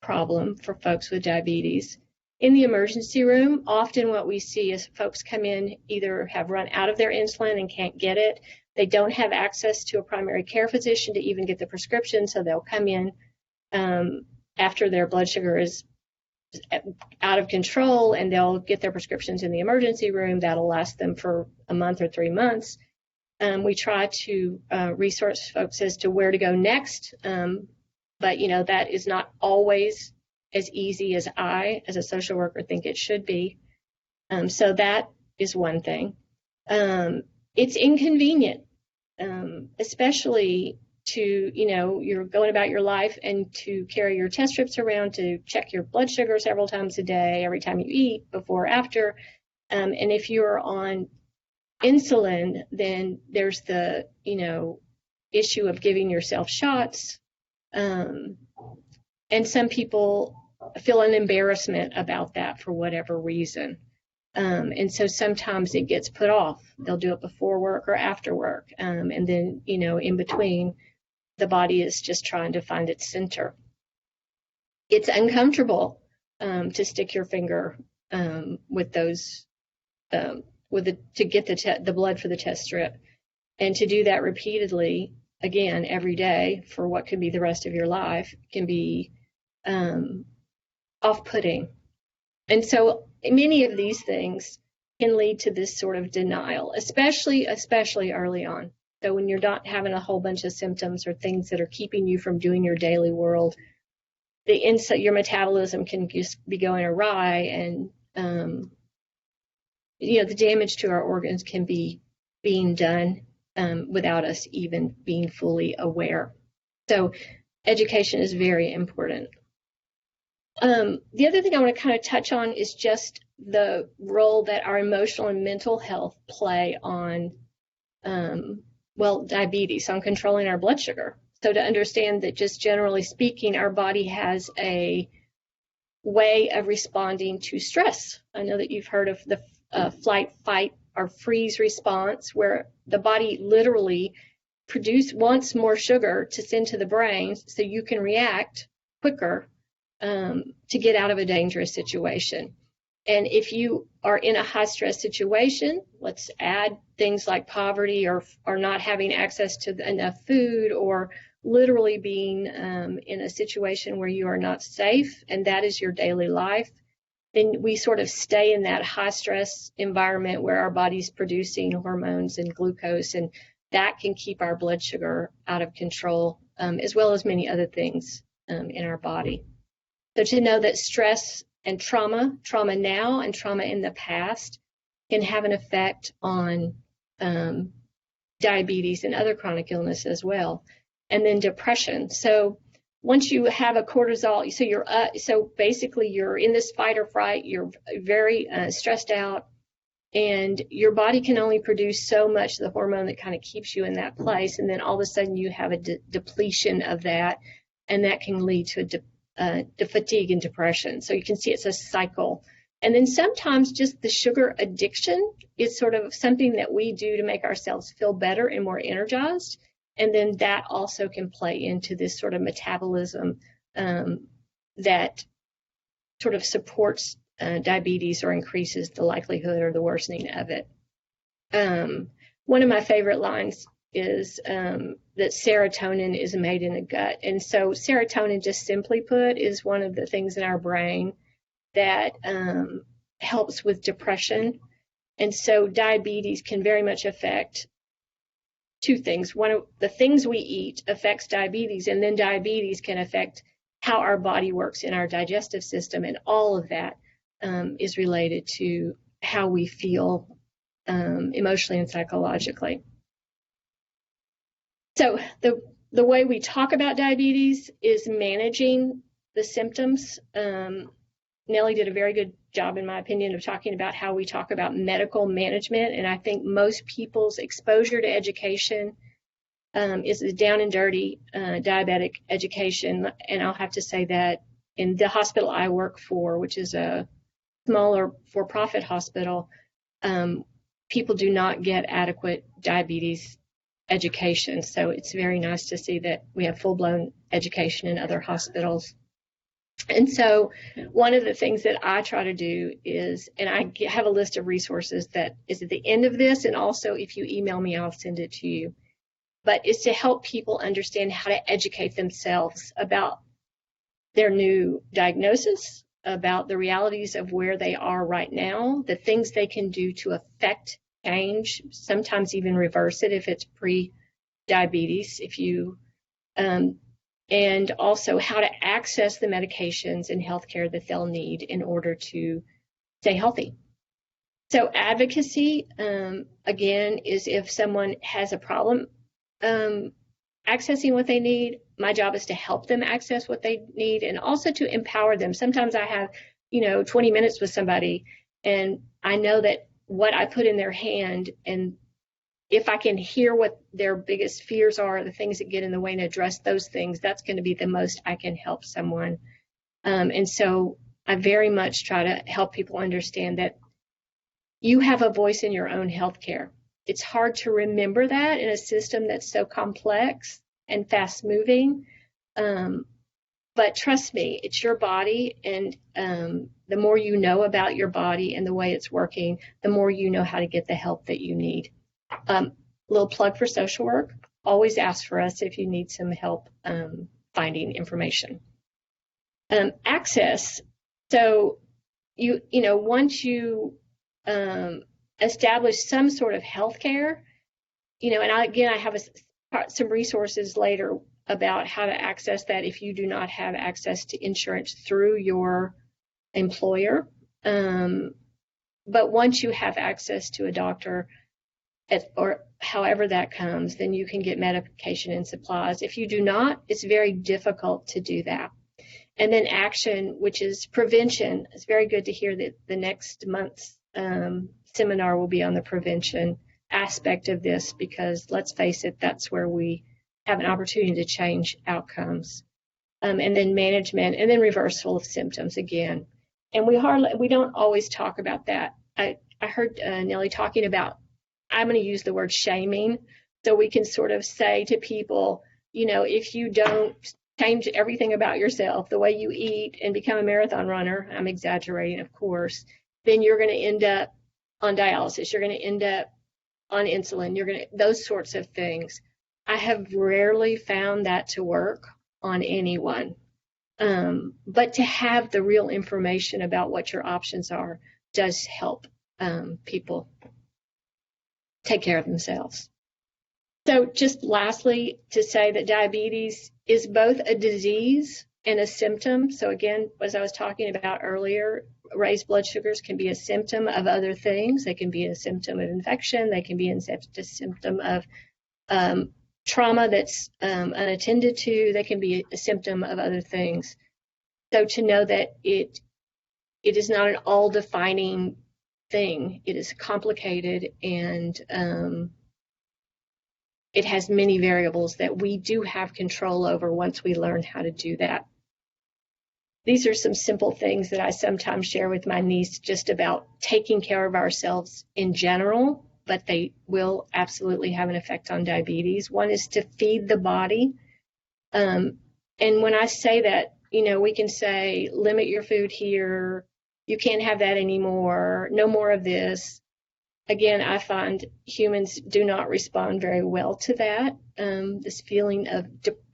problem for folks with diabetes. In the emergency room, often what we see is folks come in, either have run out of their insulin and can't get it. They don't have access to a primary care physician to even get the prescription, so they'll come in after their blood sugar is out of control, and they'll get their prescriptions in the emergency room. That'll last them for a month or 3 months. We try to resource folks as to where to go next, but that is not always as easy as I, as a social worker, think it should be. So that is one thing. It's inconvenient, especially to, you're going about your life and to carry your test strips around to check your blood sugar several times a day, every time you eat, before or after. And if you're on insulin, then there's the, issue of giving yourself shots. And some people feel an embarrassment about that for whatever reason. And so sometimes it gets put off. They'll do it before work or after work. And then, in between, the body is just trying to find its center. It's uncomfortable to stick your finger with those, to get the blood for the test strip. And to do that repeatedly, again, every day for what could be the rest of your life, can be off-putting. And so many of these things can lead to this sort of denial, especially early on. So when you're not having a whole bunch of symptoms or things that are keeping you from doing your daily world, your metabolism can just be going awry, and the damage to our organs can be being done without us even being fully aware. So education is very important. The other thing I want to kind of touch on is just the role that our emotional and mental health play on, diabetes, on controlling our blood sugar. So to understand that just generally speaking, our body has a way of responding to stress. I know that you've heard of the flight, fight, or freeze response, where the body literally wants more sugar to send to the brain so you can react quicker to get out of a dangerous situation. And if you are in a high stress situation, let's add things like poverty or not having access to enough food, or literally being in a situation where you are not safe and that is your daily life, then we sort of stay in that high stress environment where our body's producing hormones and glucose, and that can keep our blood sugar out of control, as well as many other things in our body. So to know that stress and trauma now and trauma in the past, can have an effect on diabetes and other chronic illness as well. And then depression. So once you have a cortisol, so basically you're in this fight or flight, you're very stressed out, and your body can only produce so much of the hormone that kind of keeps you in that place. And then all of a sudden you have a depletion of that, and that can lead to fatigue and depression. So you can see it's a cycle. And then sometimes just the sugar addiction is sort of something that we do to make ourselves feel better and more energized. And then that also can play into this sort of metabolism that sort of supports diabetes or increases the likelihood or the worsening of it. One of my favorite lines is that serotonin is made in the gut. And so serotonin, just simply put, is one of the things in our brain that helps with depression. And so diabetes can very much affect two things. One of the things we eat affects diabetes, and then diabetes can affect how our body works in our digestive system, and all of that is related to how we feel emotionally and psychologically. So the way we talk about diabetes is managing the symptoms. Nelly did a very good job, in my opinion, of talking about how we talk about medical management. And I think most people's exposure to education is the down and dirty diabetic education. And I'll have to say that in the hospital I work for, which is a smaller for-profit hospital, people do not get adequate diabetes education. So it's very nice to see that we have full-blown education in other hospitals. And so one of the things that I try to do is, and I have a list of resources that is at the end of this, and also if you email me, I'll send it to you, but it's to help people understand how to educate themselves about their new diagnosis, about the realities of where they are right now, the things they can do to affect change, sometimes even reverse it if it's pre-diabetes, and also how to access the medications and healthcare that they'll need in order to stay healthy. So advocacy, again, is if someone has a problem accessing what they need, my job is to help them access what they need, and also to empower them. Sometimes I have, 20 minutes with somebody, and I know that what I put in their hand, and if I can hear what their biggest fears are, the things that get in the way, and address those things, that's going to be the most I can help someone. And so I very much try to help people understand that you have a voice in your own healthcare. It's hard to remember that in a system that's so complex and fast moving. But trust me, it's your body, and the more you know about your body and the way it's working, the more you know how to get the help that you need. Little plug for social work. Always ask for us if you need some help finding information. Access. So once you establish some sort of health care, and I have some resources later about how to access that if you do not have access to insurance through your employer. But once you have access to a doctor, or however that comes, then you can get medication and supplies. If you do not, it's very difficult to do that. And then action, which is prevention. It's very good to hear that the next month's seminar will be on the prevention aspect of this, because let's face it, that's where we have an opportunity to change outcomes. And then management, and then reversal of symptoms again. And we don't always talk about that. I heard Nelly talking about, I'm going to use the word shaming, so we can sort of say to people, you know, if you don't change everything about yourself, the way you eat, and become a marathon runner, I'm exaggerating, of course, then you're going to end up on dialysis, you're going to end up on insulin, those sorts of things. I have rarely found that to work on anyone. But to have the real information about what your options are does help people take care of themselves. So just lastly, to say that diabetes is both a disease and a symptom. So again, as I was talking about earlier, raised blood sugars can be a symptom of other things. They can be a symptom of infection. They can be a symptom of trauma that's unattended to. They can be a symptom of other things. So to know that it is not an all-defining thing. It is complicated, and it has many variables that we do have control over once we learn how to do that. These are some simple things that I sometimes share with my niece just about taking care of ourselves in general, but they will absolutely have an effect on diabetes. One is to feed the body. And when I say that, you know, we can say, limit your food here, you can't have that anymore, no more of this. Again, I find humans do not respond very well to that. This feeling of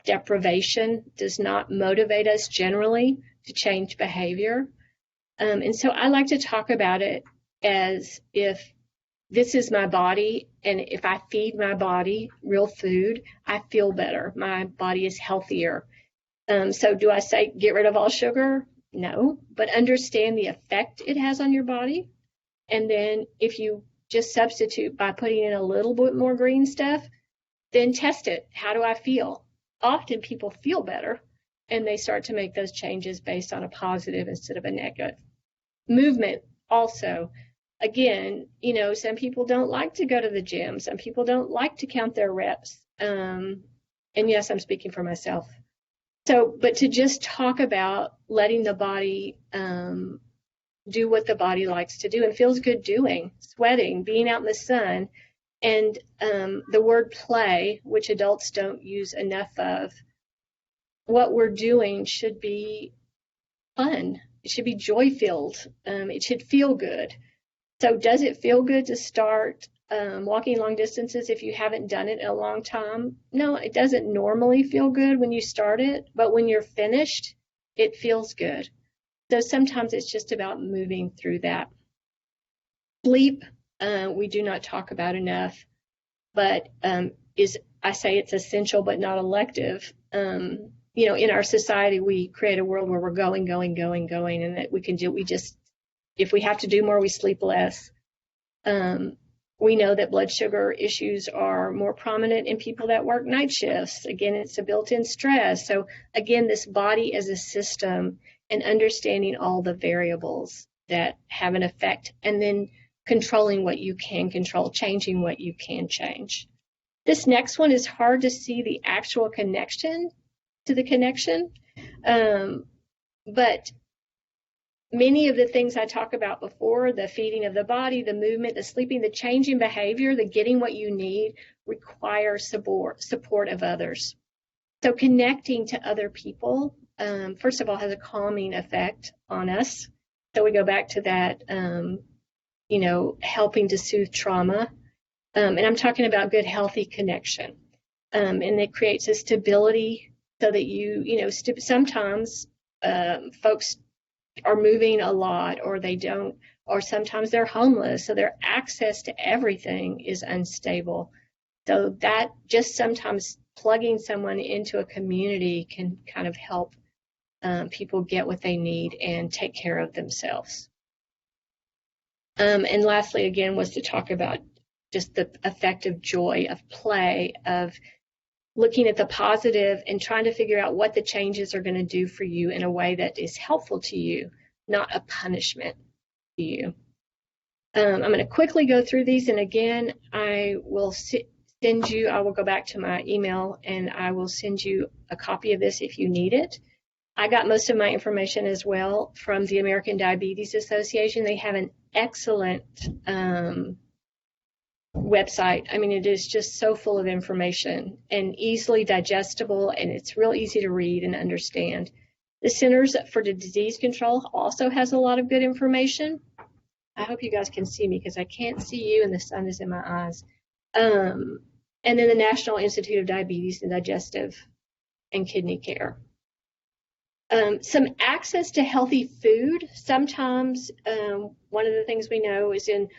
deprivation does not motivate us generally to change behavior. And so I like to talk about it as if this is my body, and if I feed my body real food, I feel better. My body is healthier. So do I say get rid of all sugar? No, but understand the effect it has on your body. And then if you just substitute by putting in a little bit more green stuff, then test it. How do I feel? Often people feel better, and they start to make those changes based on a positive instead of a negative. Movement also. Again, you know, some people don't like to go to the gym. Some people don't like to count their reps. And yes, I'm speaking for myself. So, but to just talk about letting the body do what the body likes to do and feels good doing, sweating, being out in the sun, and the word play, which adults don't use enough of. What we're doing should be fun. It should be joy-filled. It should feel good. So does it feel good to start walking long distances if you haven't done it in a long time? No, it doesn't normally feel good when you start it, but when you're finished, it feels good. So sometimes it's just about moving through that. Sleep, we do not talk about enough, but I say it's essential but not elective. You know, in our society, we create a world where we're going, and that if we have to do more, we sleep less. We know that blood sugar issues are more prominent in people that work night shifts. Again, it's a built-in stress. So again, this body as a system, and understanding all the variables that have an effect, and then controlling what you can control, changing what you can change. This next one is hard to see the actual connection to the connection, but many of the things I talked about before, the feeding of the body, the movement, the sleeping, the changing behavior, the getting what you need, require support of others. So connecting to other people, first of all, has a calming effect on us. So we go back to that, you know, helping to soothe trauma. And I'm talking about good, healthy connection. And it creates a stability so that you know, sometimes folks are moving a lot, or they don't, or sometimes they're homeless, so their access to everything is unstable. So that just sometimes plugging someone into a community can kind of help people get what they need and take care of themselves. And lastly, again, was to talk about just the effective joy of play, of looking at the positive and trying to figure out what the changes are going to do for you in a way that is helpful to you, not a punishment to you. I'm going to quickly go through these, and again, I will I will go back to my email and I will send you a copy of this if you need it. I got most of my information as well from the American Diabetes Association. They have an excellent website. I mean, it is just so full of information and easily digestible, and it's real easy to read and understand. The Centers for Disease Control also has a lot of good information. I hope you guys can see me because I can't see you and the sun is in my eyes. And then the National Institute of Diabetes and Digestive and Kidney Care. Some access to healthy food. Sometimes one of the things we know is in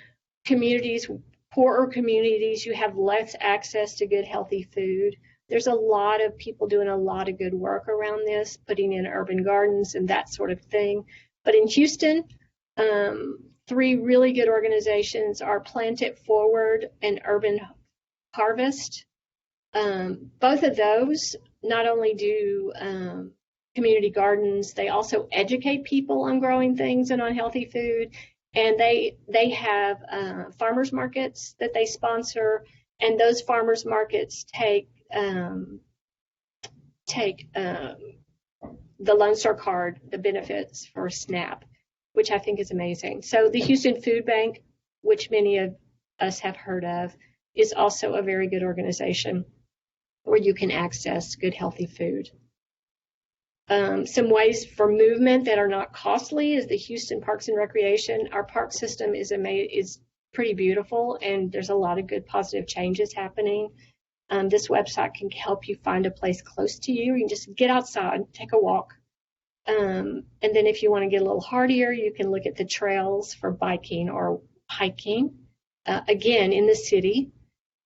communities, poorer communities, you have less access to good healthy food. There's a lot of people doing a lot of good work around this, putting in urban gardens and that sort of thing. But in Houston, 3 really good organizations are Plant It Forward and Urban Harvest. Both of those not only do community gardens, they also educate people on growing things and on healthy food. And they have farmers markets that they sponsor, and those farmers markets take the Lone Star card, the benefits for SNAP, which I think is amazing. So the Houston Food Bank, which many of us have heard of, is also a very good organization where you can access good healthy food. Some ways for movement that are not costly is the Houston Parks and Recreation. Our park system is pretty beautiful, and there's a lot of good positive changes happening. This website can help you find a place close to you. You can just get outside, take a walk. And then if you want to get a little hardier, you can look at the trails for biking or hiking, again, in the city.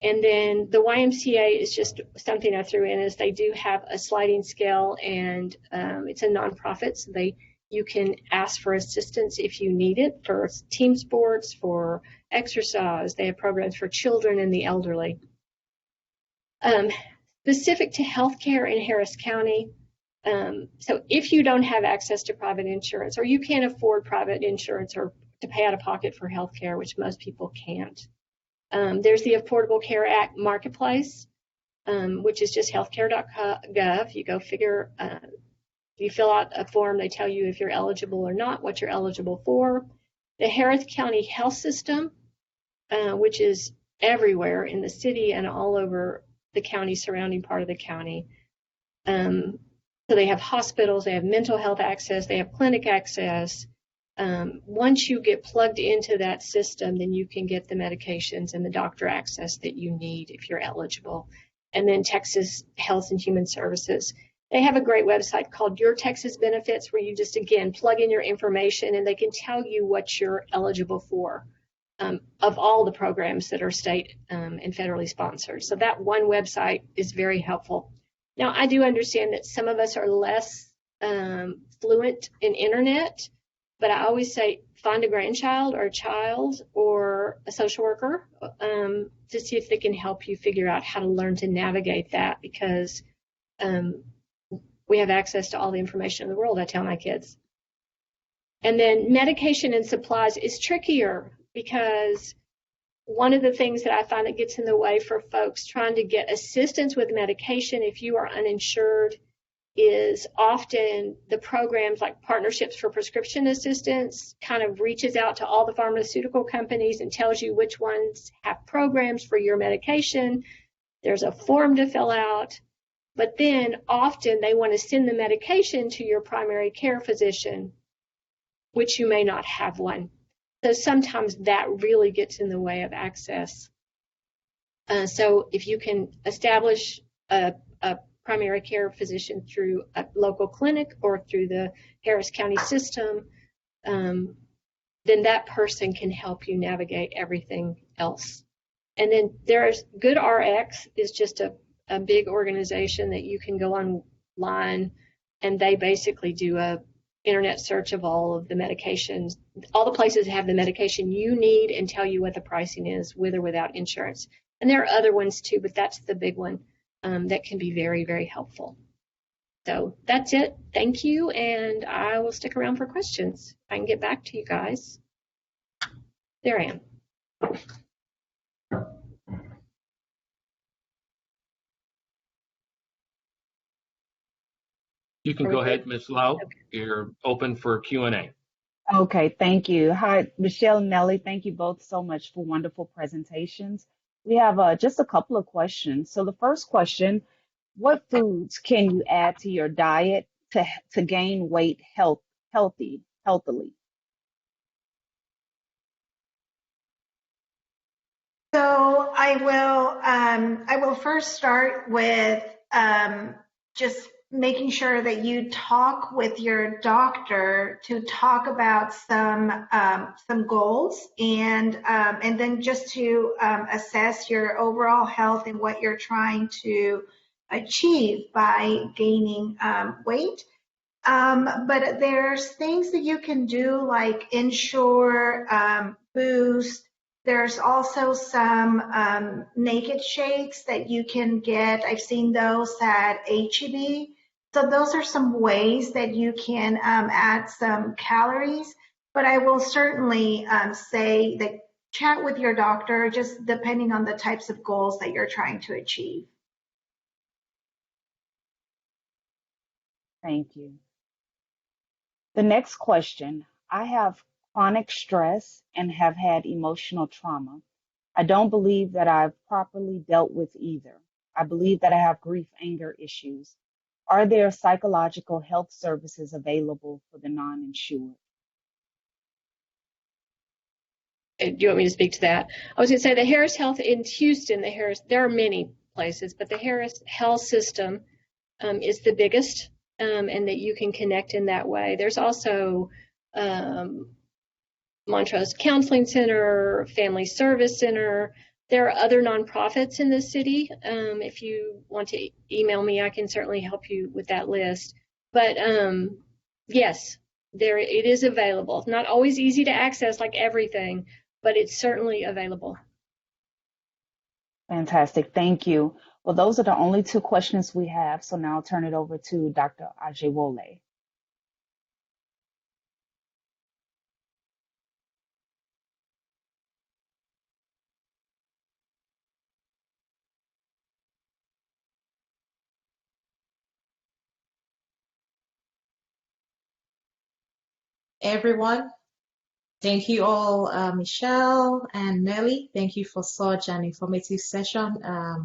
And then the YMCA is just something I threw in, is they do have a sliding scale, and it's a nonprofit, so you can ask for assistance if you need it for team sports, for exercise. They have programs for children and the elderly. Specific to healthcare in Harris County, so if you don't have access to private insurance, or you can't afford private insurance or to pay out of pocket for healthcare, which most people can't, there's the Affordable Care Act Marketplace, which is just healthcare.gov. You go figure, you fill out a form, they tell you if you're eligible or not, what you're eligible for. The Harris County Health System, which is everywhere in the city and all over the county, surrounding part of the county. So they have hospitals, they have mental health access, they have clinic access. Once you get plugged into that system, then you can get the medications and the doctor access that you need if you're eligible. And then Texas Health and Human Services. They have a great website called Your Texas Benefits, where you just, again, plug in your information and they can tell you what you're eligible for of all the programs that are state and federally sponsored. So that one website is very helpful. Now, I do understand that some of us are less fluent in internet, but I always say find a grandchild or a child or a social worker to see if they can help you figure out how to learn to navigate that, because we have access to all the information in the world, I tell my kids. And then medication and supplies is trickier, because one of the things that I find that gets in the way for folks trying to get assistance with medication if you are uninsured is often the programs like Partnerships for Prescription Assistance kind of reaches out to all the pharmaceutical companies and tells you which ones have programs for your medication. There's a form to fill out, but then often they want to send the medication to your primary care physician, which you may not have one. So sometimes that really gets in the way of access. So if you can establish a primary care physician through a local clinic or through the Harris County system, then that person can help you navigate everything else. And then there's GoodRx is just a big organization that you can go online, and they basically do internet search of all of the medications, all the places that have the medication you need, and tell you what the pricing is with or without insurance. And there are other ones too, but that's the big one that can be very, very helpful. So that's it. Thank you, and I will stick around for questions. I can get back to you guys. There I am. You can go ahead, Ms. Lau. You're open for Q&A. Okay, thank you. Hi, Michelle and Nelly. Thank you both so much for wonderful presentations. We have just a couple of questions. So the first question, what foods can you add to your diet to gain weight healthily? So I will first start with just making sure that you talk with your doctor to talk about some goals and then just to assess your overall health and what you're trying to achieve by gaining weight. But there's things that you can do like Ensure, Boost. There's also some naked shakes that you can get. I've seen those at HEB. So those are some ways that you can add some calories. But I will certainly say that chat with your doctor, just depending on the types of goals that you're trying to achieve. Thank you. The next question, I have chronic stress and have had emotional trauma. I don't believe that I've properly dealt with either. I believe that I have grief, anger issues. Are there psychological health services available for the non-insured? Do you want me to speak to that? I was going to say the Harris Health in Houston, there are many places, but the Harris Health System is the biggest, and that you can connect in that way. There's also Montrose Counseling Center, Family Service Center. There are other nonprofits in the city. If you want to email me, I can certainly help you with that list. But yes, it is available. It's not always easy to access like everything, but it's certainly available. Fantastic, thank you. Well, those are the only two questions we have. So now I'll turn it over to Dr. Ajewole. Everyone, thank you all, Michelle and Nelly. Thank you for such an informative session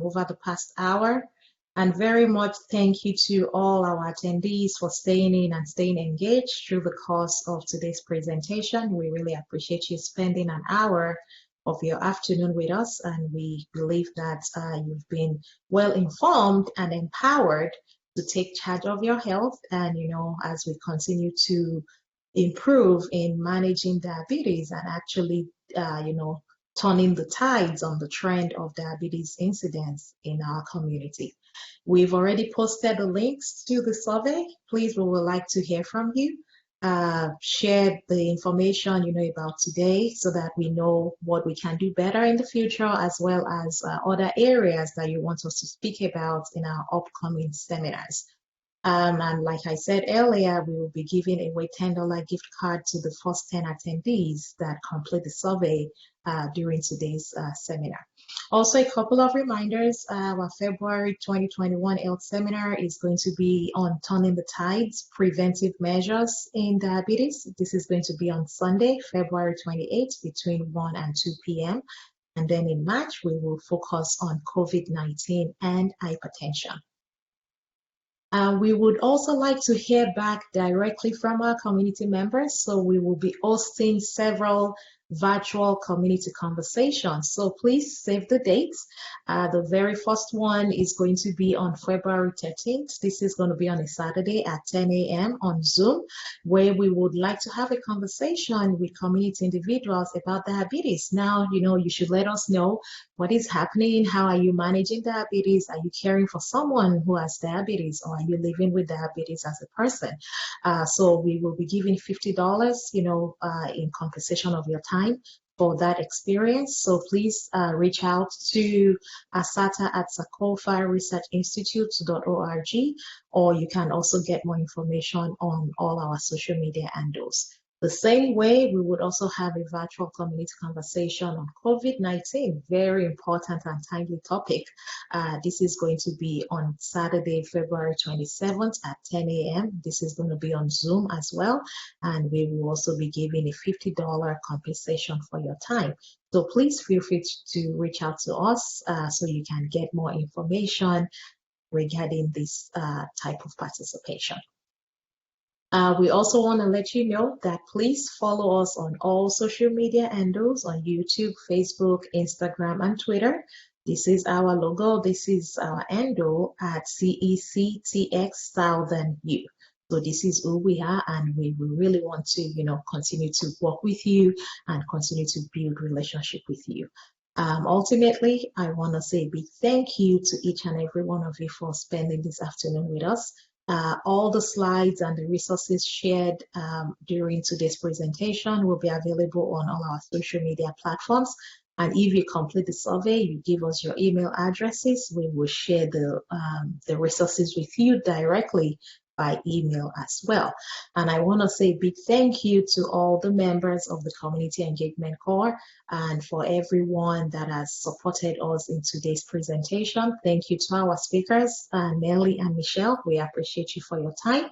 over the past hour. And very much thank you to all our attendees for staying in and staying engaged through the course of today's presentation. We really appreciate you spending an hour of your afternoon with us, and we believe that you've been well informed and empowered to take charge of your health. And, as we continue to improve in managing diabetes and actually, turning the tides on the trend of diabetes incidence in our community. We've already posted the links to the survey. Please, we would like to hear from you. Share the information you know about today so that we know what we can do better in the future, as well as other areas that you want us to speak about in our upcoming seminars. And like I said earlier, we will be giving away $10 gift card to the first 10 attendees that complete the survey during today's seminar. Also, a couple of reminders. Our February 2021 health seminar is going to be on turning the tides, preventive measures in diabetes. This is going to be on Sunday, February 28th, between 1 and 2 p.m. And then in March, we will focus on COVID-19 and hypertension. We would also like to hear back directly from our community members. So we will be hosting several virtual community conversations. So please save the dates. The very first one is going to be on February 13th. This is going to be on a Saturday at 10 a.m. on Zoom, where we would like to have a conversation with community individuals about diabetes. Now, you should let us know what is happening. How are you managing diabetes? Are you caring for someone who has diabetes, or are you living with diabetes as a person? So we will be giving $50, in compensation of your time for that experience. So please reach out to Asata at sakofaresearchinstitute.org, or you can also get more information on all our social media handles. The same way, we would also have a virtual community conversation on COVID-19, very important and timely topic. This is going to be on Saturday, February 27th at 10 a.m. This is going to be on Zoom as well, and we will also be giving a $50 compensation for your time. So please feel free to reach out to us so you can get more information regarding this type of participation. We also want to let you know that please follow us on all social media handles on YouTube, Facebook, Instagram, and Twitter. This is our logo. This is our handle at CECTX Southern U. So this is who we are, and we really want to, continue to work with you and continue to build relationship with you. Ultimately, I want to say a big thank you to each and every one of you for spending this afternoon with us. All the slides and the resources shared during today's presentation will be available on all our social media platforms. And if you complete the survey, you give us your email addresses, we will share the resources with you directly by email as well. And I want to say a big thank you to all the members of the Community Engagement Corps and for everyone that has supported us in today's presentation. Thank you to our speakers, Nelly and Michelle. We appreciate you for your time.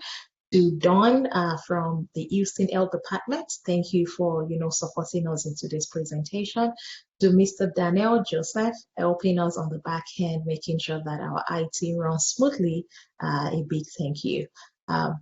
To Dawn from the Houston Health Department, thank you for supporting us in today's presentation. To Mr. Daniel Joseph, helping us on the back end, making sure that our IT runs smoothly, a big thank you.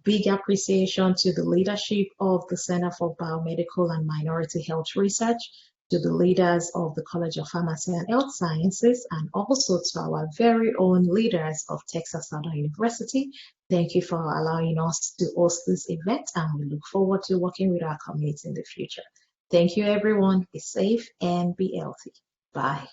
Big appreciation to the leadership of the Center for Biomedical and Minority Health Research, to the leaders of the College of Pharmacy and Health Sciences, and also to our very own leaders of Texas Southern University. Thank you for allowing us to host this event, and we look forward to working with our community in the future. Thank you, everyone. Be safe and be healthy. Bye.